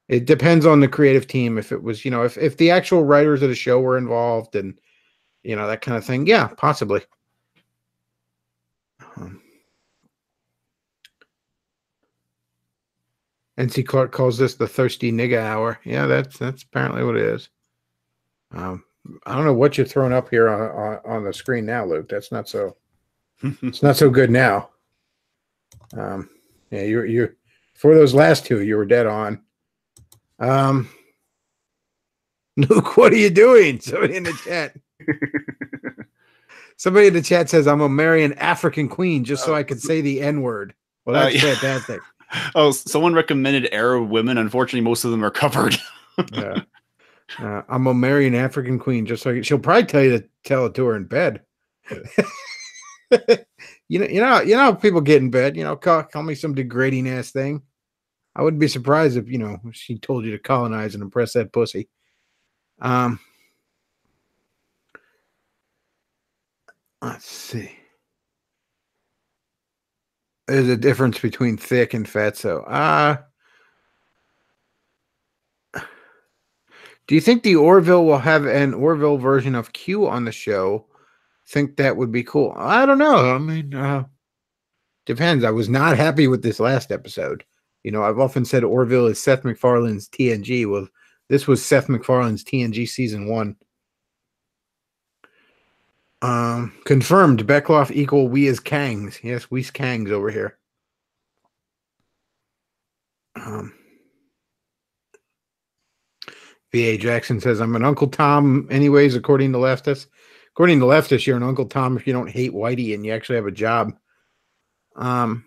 it depends on the creative team. If it was, you know, if the actual writers of the show were involved and, you know, that kind of thing, yeah, possibly. NC Clark calls this the thirsty nigga hour. Yeah, that's apparently what it is. I don't know what you're throwing up here on the screen now, Luke. That's not so. It's not so good now. Yeah, you for those last two, you were dead on. Luke, what are you doing? Somebody in the chat. Somebody in the chat says, I'm gonna marry an African queen just so I could say the N-word. Well, that's fantastic. Oh, someone recommended Arab women. Unfortunately, most of them are covered. Yeah. I'm gonna marry an African queen just so she'll probably tell it to her in bed. you know how people get in bed. You know, call me some degrading ass thing. I wouldn't be surprised if, you know, she told you to colonize and impress that pussy. Let's see. There's a difference between thick and fatso. Do you think the Orville will have an Orville version of Q on the show? Think that would be cool. I don't know. I mean, depends. I was not happy with this last episode. You know, I've often said Orville is Seth MacFarlane's TNG. Well, this was Seth MacFarlane's TNG season 1. Confirmed. Bechtloff equal we as Kangs. Yes, we's Kangs over here. V.A. Jackson says, I'm an Uncle Tom anyways, according to leftists. According to leftists, you're an Uncle Tom if you don't hate Whitey and you actually have a job. Let's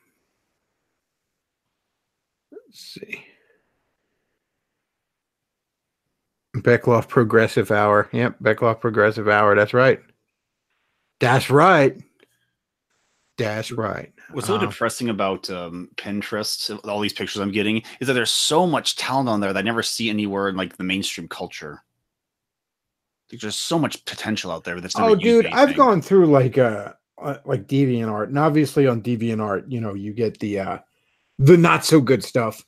see. Bechtloff Progressive Hour. Yep, Bechtloff Progressive Hour. That's right. That's right. That's right. What's so depressing about Pinterest, all these pictures I'm getting, is that there's so much talent on there that I never see anywhere in like the mainstream culture. Like, there's so much potential out there that's never used dude, anything. I've gone through like DeviantArt, and obviously on DeviantArt, you get the not so good stuff.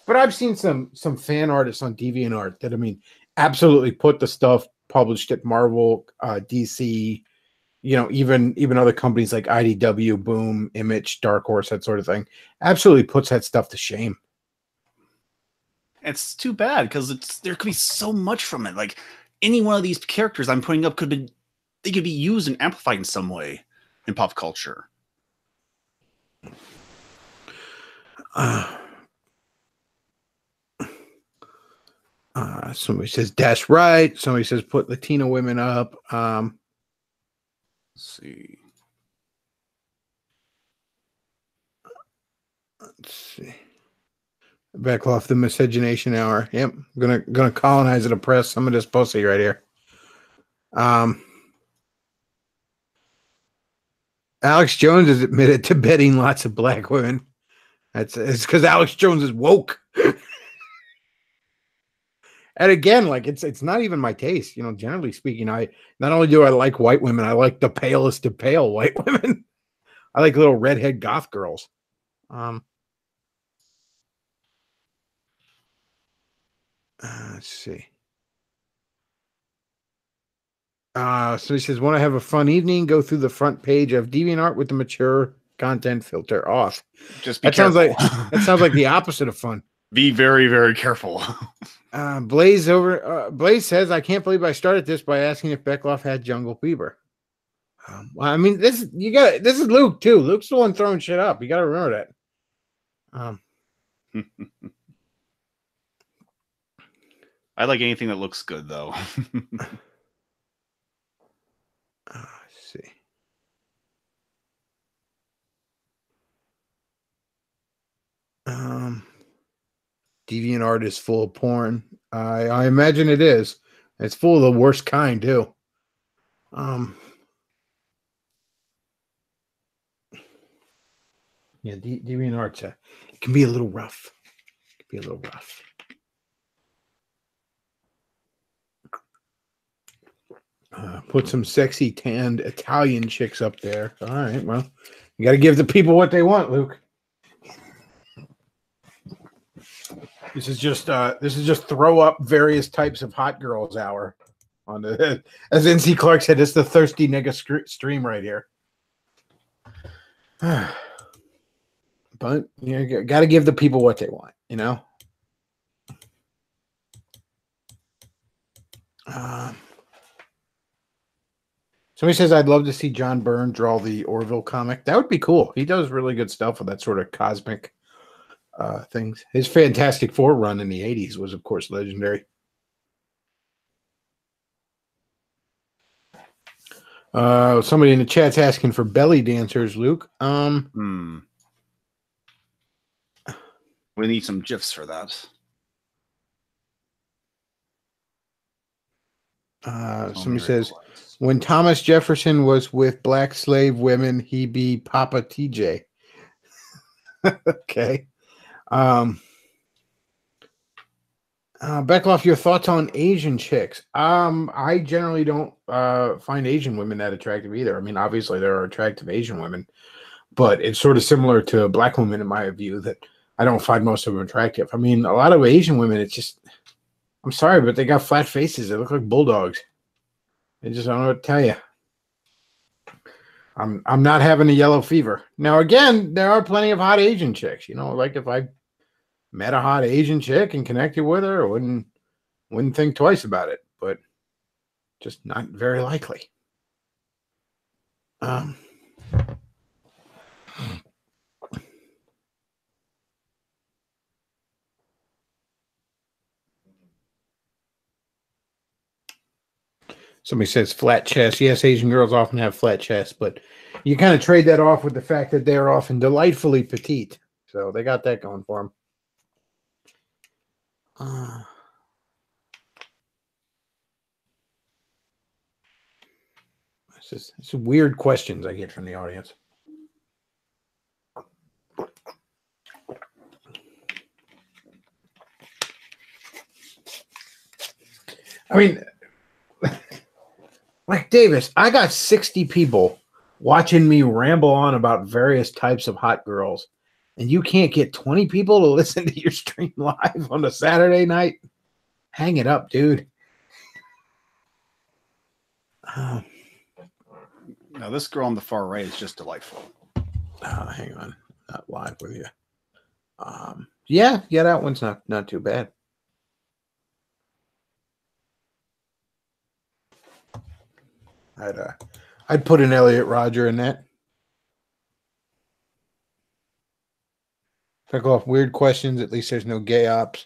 But I've seen some fan artists on DeviantArt that, I mean, absolutely put the stuff published at Marvel, DC, even other companies like IDW, Boom, Image, Dark Horse, that sort of thing, absolutely puts that stuff to shame. It's too bad because there could be so much from it. Like any one of these characters I'm putting up could be used and amplified in some way in pop culture. Somebody says that's right. Somebody says put Latino women up. Let's see. Bechtloff, the miscegenation hour. Yep, gonna colonize the press. Some of this pussy right here. Alex Jones has admitted to betting lots of black women. It's because Alex Jones is woke. And again, like it's not even my taste. Generally speaking, I not only do I like white women, I like the palest of pale white women. I like little redhead goth girls. Let's see. So he says, want to have a fun evening? Go through the front page of DeviantArt with the mature content filter off. Just be careful. Sounds like the opposite of fun. Be very, very careful. Blaze says, I can't believe I started this by asking if Bechtloff had jungle fever. Well, I mean, this is Luke too. Luke's the one throwing shit up. You got to remember that. I like anything that looks good, though. Let's see. DeviantArt is full of porn. I imagine it is. It's full of the worst kind too. Yeah, DeviantArt, it can be a little rough. Put some sexy tanned Italian chicks up there. All right, well, you got to give the people what they want, Luke. This is just throw up various types of hot girls hour on the, as NC Clark said, it's the thirsty nigga stream right here. But you got to give the people what they want, Somebody says, I'd love to see John Byrne draw the Orville comic. That would be cool. He does really good stuff with that sort of cosmic things. His Fantastic Four run in the 80s was, of course, legendary. Somebody in the chat's asking for belly dancers, Luke. We need some GIFs for that. Somebody says, when Thomas Jefferson was with black slave women, he be Papa TJ. Okay. Bechtloff, your thoughts on Asian chicks? I generally don't find Asian women that attractive either. I mean, obviously there are attractive Asian women, but it's sort of similar to black women in my view that I don't find most of them attractive. I mean, a lot of Asian women, it's just, I'm sorry, but they got flat faces. They look like bulldogs. I just don't know what to tell you. I'm not having a yellow fever. Now, again, there are plenty of hot Asian chicks. Like if I met a hot Asian chick and connected with her, I wouldn't think twice about it, but just not very likely. Somebody says flat chest. Yes, Asian girls often have flat chests, but you kind of trade that off with the fact that they're often delightfully petite. So they got that going for them. It's weird questions I get from the audience. I mean, like Davis, I got 60 people watching me ramble on about various types of hot girls, and you can't get 20 people to listen to your stream live on a Saturday night? Hang it up, dude. Now, this girl on the far right is just delightful. Hang on. Not live with you. Yeah, that one's not too bad. I'd put an Elliot Rodger in that. Took off weird questions. At least there's no gay ops.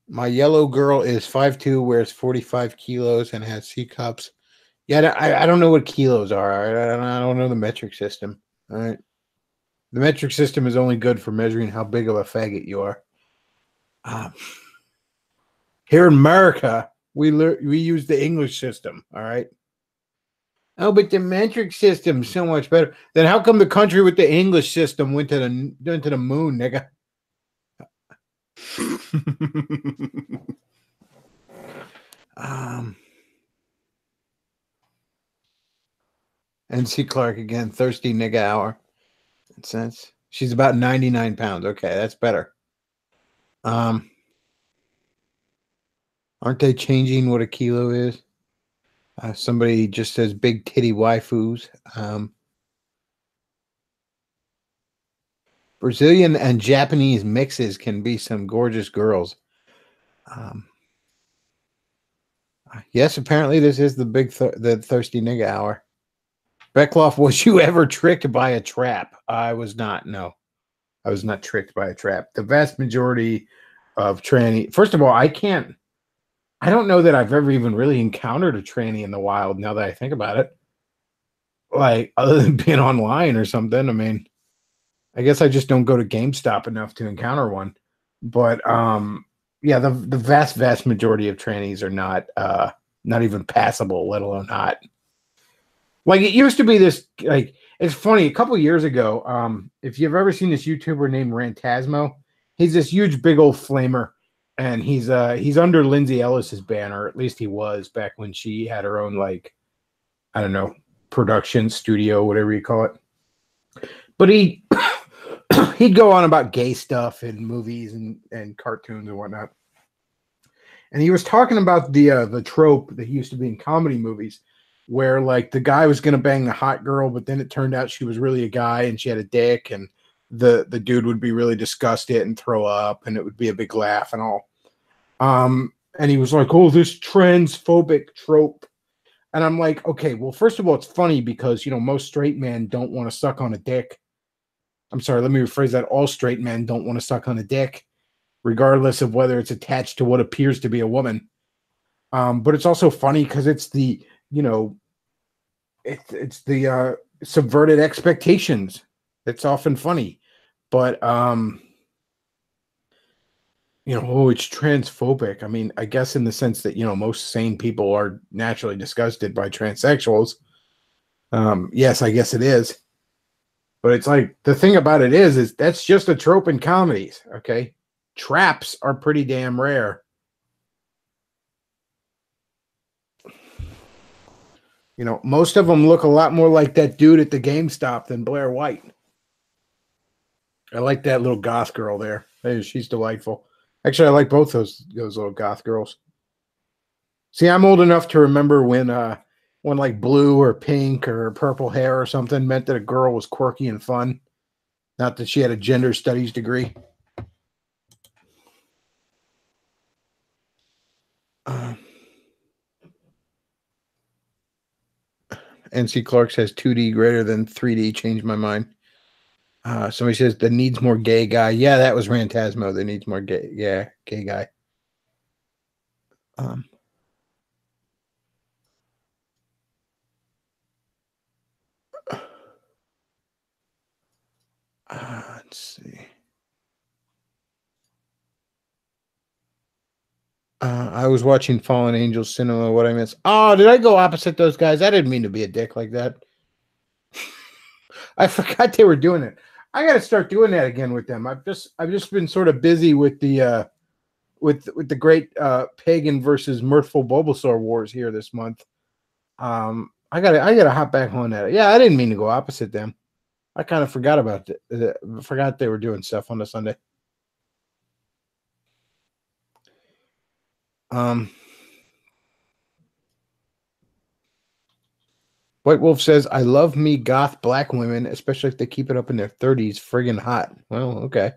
My yellow girl is 5'2", wears 45 kilos, and has C cups. Yeah, I don't know what kilos are. All right? I don't know the metric system. All right. The metric system is only good for measuring how big of a faggot you are. Here in America, we use the English system. All right. Oh, but the metric system is so much better. Then how come the country with the English system went to the moon, nigga? NC Clark again, thirsty nigga hour. Sense. She's about 99 pounds. Okay, that's better. Aren't they changing what a kilo is? Somebody just says big titty waifus. Brazilian and Japanese mixes can be some gorgeous girls. Yes, apparently this is the big the thirsty nigga hour. Bechtloff, was you ever tricked by a trap? I was not. No, I was not tricked by a trap. The vast majority of tranny. First of all, I don't know that I've ever even really encountered a tranny in the wild. Now that I think about it, like other than being online or something. I mean, I guess I just don't go to GameStop enough to encounter one. But yeah, the vast majority of trannies are not even passable, let alone hot. Like it used to be this, like, it's funny, a couple of years ago, if you've ever seen this YouTuber named Rantasmo, he's this huge big old flamer, and he's under Lindsay Ellis's banner, at least he was back when she had her own, like, I don't know, production studio, whatever you call it. But he'd go on about gay stuff in movies and cartoons and whatnot. And he was talking about the trope that used to be in comedy movies, where like the guy was gonna bang the hot girl, but then it turned out she was really a guy and she had a dick, and the dude would be really disgusted and throw up, and it would be a big laugh and all. And he was like, "Oh, this transphobic trope," and I'm like, "Okay, well, first of all, it's funny because most straight men don't want to suck on a dick. I'm sorry, let me rephrase that: all straight men don't want to suck on a dick, regardless of whether it's attached to what appears to be a woman. But it's also funny because it's the it's the subverted expectations. It's often funny, but oh, it's transphobic. I mean, I guess in the sense that most sane people are naturally disgusted by transsexuals. Yes, I guess it is. But it's like the thing about it is that's just a trope in comedies. Okay, traps are pretty damn rare. Most of them look a lot more like that dude at the GameStop than Blair White. I like that little goth girl there. Hey, she's delightful. Actually, I like both those little goth girls. See, I'm old enough to remember when like blue or pink or purple hair or something meant that a girl was quirky and fun. Not that she had a gender studies degree. NC Clark says 2D greater than 3D. Changed my mind. Somebody says that needs more gay guy. Yeah, that was Rantasmo. That needs more gay. Yeah, gay guy. Let's see. I was watching Fallen Angels Cinema. What I missed? Oh, did I go opposite those guys? I didn't mean to be a dick like that. I forgot they were doing it. I got to start doing that again with them. I've just been sort of busy with the with the great pagan versus mirthful Bulbasaur wars here this month. I gotta hop back on that. Yeah, I didn't mean to go opposite them. I kind of forgot about it. Forgot they were doing stuff on the Sunday. White Wolf says, "I love me goth black women, especially if they keep it up in their 30s. Friggin' hot." Well, okay.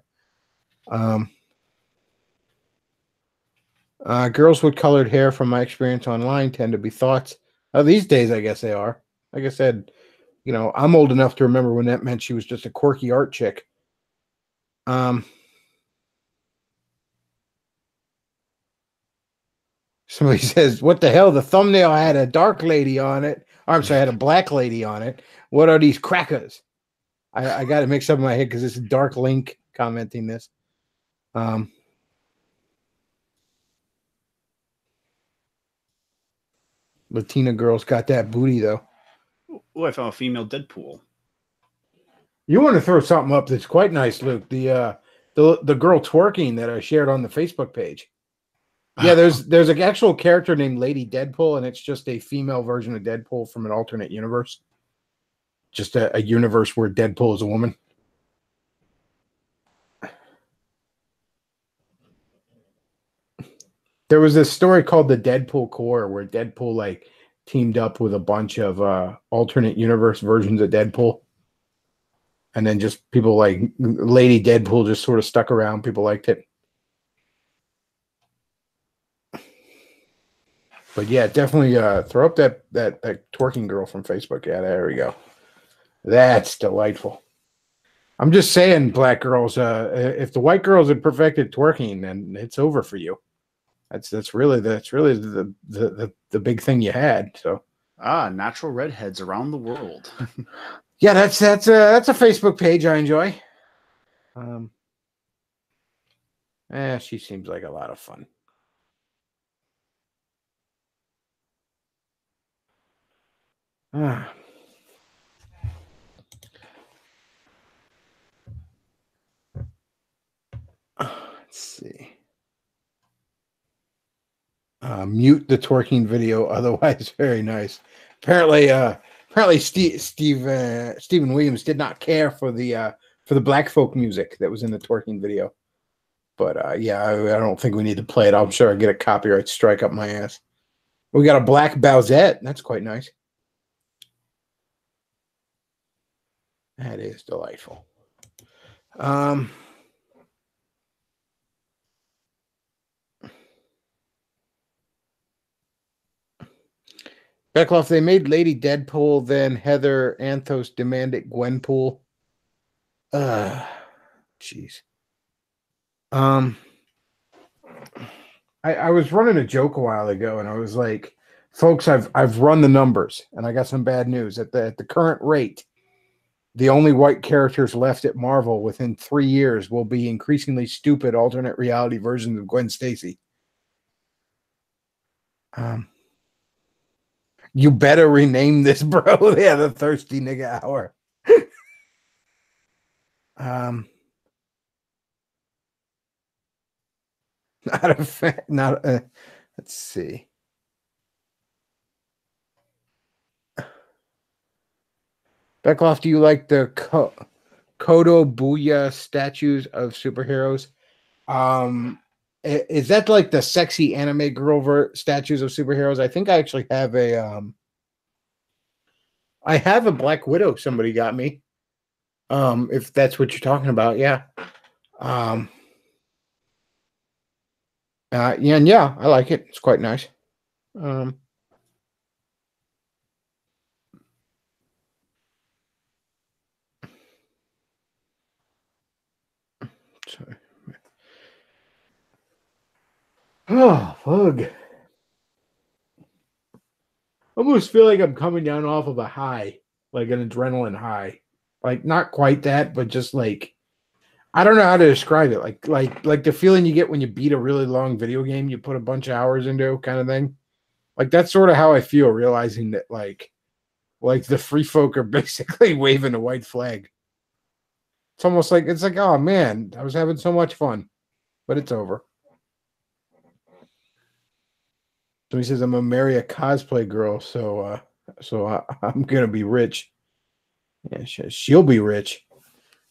Girls with colored hair, from my experience online, tend to be thoughts. These days, I guess they are. Like I said, I'm old enough to remember when that meant she was just a quirky art chick. Somebody says, "What the hell? The thumbnail had a dark lady on it. Or, I'm sorry, had a black lady on it. What are these crackers?" I got it mixed up in my head because it's Dark Link commenting this. Latina girls got that booty though. Oh, I found a female Deadpool. You want to throw something up that's quite nice, Luke? The girl twerking that I shared on the Facebook page. Yeah, there's an actual character named Lady Deadpool, and it's just a female version of Deadpool from an alternate universe. Just a universe where Deadpool is a woman. There was this story called the Deadpool Core, where Deadpool teamed up with a bunch of alternate universe versions of Deadpool, and then just people like Lady Deadpool just sort of stuck around. People liked it. But yeah, definitely throw up that twerking girl from Facebook. Yeah, there we go. That's delightful. I'm just saying, black girls, if the white girls had perfected twerking, then it's over for you. That's really the big thing you had. So natural redheads around the world. Yeah, that's a Facebook page I enjoy. She seems like a lot of fun. Let's see. Mute the twerking video, otherwise very nice. Apparently Stephen Williams did not care for the black folk music that was in the twerking video. But yeah, I don't think we need to play it. I'm sure I get a copyright strike up my ass. We got a black Bowsette. That's quite nice. That is delightful. Bechtloff, they made Lady Deadpool, then Heather Anthos demanded Gwenpool. Jeez. I was running a joke a while ago, and I was like, folks, I've run the numbers, and I got some bad news. At the current rate, the only white characters left at Marvel within 3 years will be increasingly stupid alternate reality versions of Gwen Stacy. You better rename this, bro. Yeah, the thirsty nigga hour. Let's see. Bechtloff, do you like the Kodo Booyah statues of superheroes? Is that like the sexy anime girl statues of superheroes? I think I actually have I have a Black Widow somebody got me. If that's what you're talking about, yeah. Yeah, I like it. It's quite nice. Sorry. Oh, fug. I almost feel like I'm coming down off of a high, like an adrenaline high. Like not quite that, but just like I don't know how to describe it. Like the feeling you get when you beat a really long video game you put a bunch of hours into, kind of thing. Like that's sort of how I feel realizing that like the free folk are basically waving a white flag. It's almost like it's like, oh man, I was having so much fun, but it's over. So he says, I'm gonna marry a cosplay girl, I'm gonna be rich. Yeah, she'll be rich.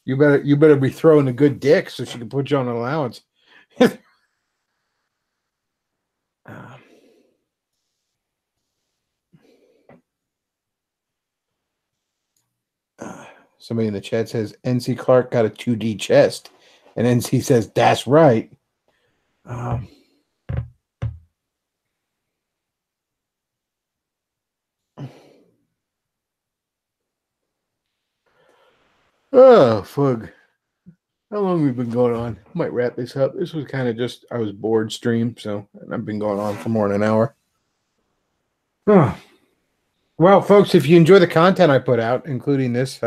You better be throwing a good dick so she can put you on an allowance. Somebody in the chat says NC Clark got a 2D chest, and NC says that's right. Oh, fug. How long have we been going on? Might wrap this up. This was kind of just I was bored stream, so and I've been going on for more than an hour. Oh. Well, folks, if you enjoy the content I put out, including this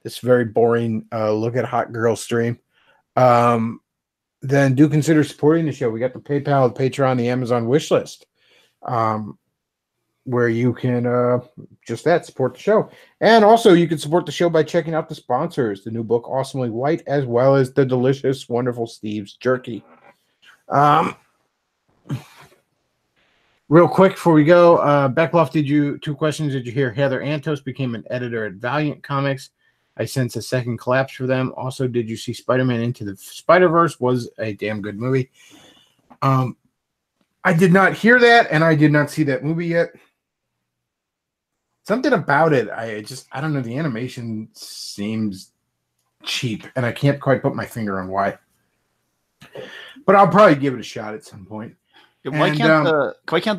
this very boring look at hot girl stream, then do consider supporting the show. We got the PayPal, the Patreon, the Amazon wish list, where you can just support the show. And also you can support the show by checking out the sponsors, the new book, Awesomely White, as well as the delicious, wonderful Steve's Jerky. Real quick before we go, Bechtloff, two questions. Did you hear Heather Antos became an editor at Valiant Comics? I sense a second collapse for them. Also, did you see Spider-Man Into the Spider-Verse? Was a damn good movie. I did not hear that, and I did not see that movie yet. Something about it, I don't know. The animation seems cheap, and I can't quite put my finger on why. But I'll probably give it a shot at some point. Why can't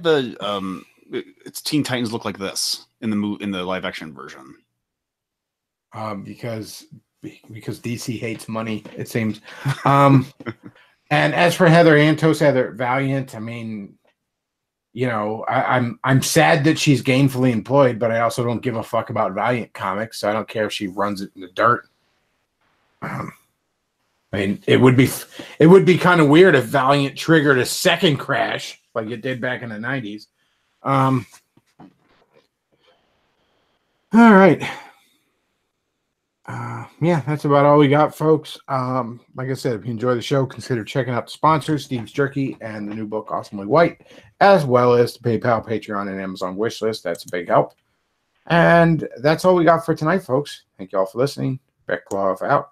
the it's Teen Titans look like this in the live action version? Because DC hates money, it seems. And as for Heather Antos, Heather Valiant, I mean, you know, I'm sad that she's gainfully employed, but I also don't give a fuck about Valiant Comics, so I don't care if she runs it in the dirt. I mean, it would be kind of weird if Valiant triggered a second crash like it did back in the 90s. All right. Yeah, that's about all we got, folks. Like I said, if you enjoy the show, consider checking out the sponsors, Steve's Jerky and the new book, Awesomely White, as well as the PayPal, Patreon, and Amazon wish list. That's a big help. And that's all we got for tonight, folks. Thank you all for listening. Bechtloff out.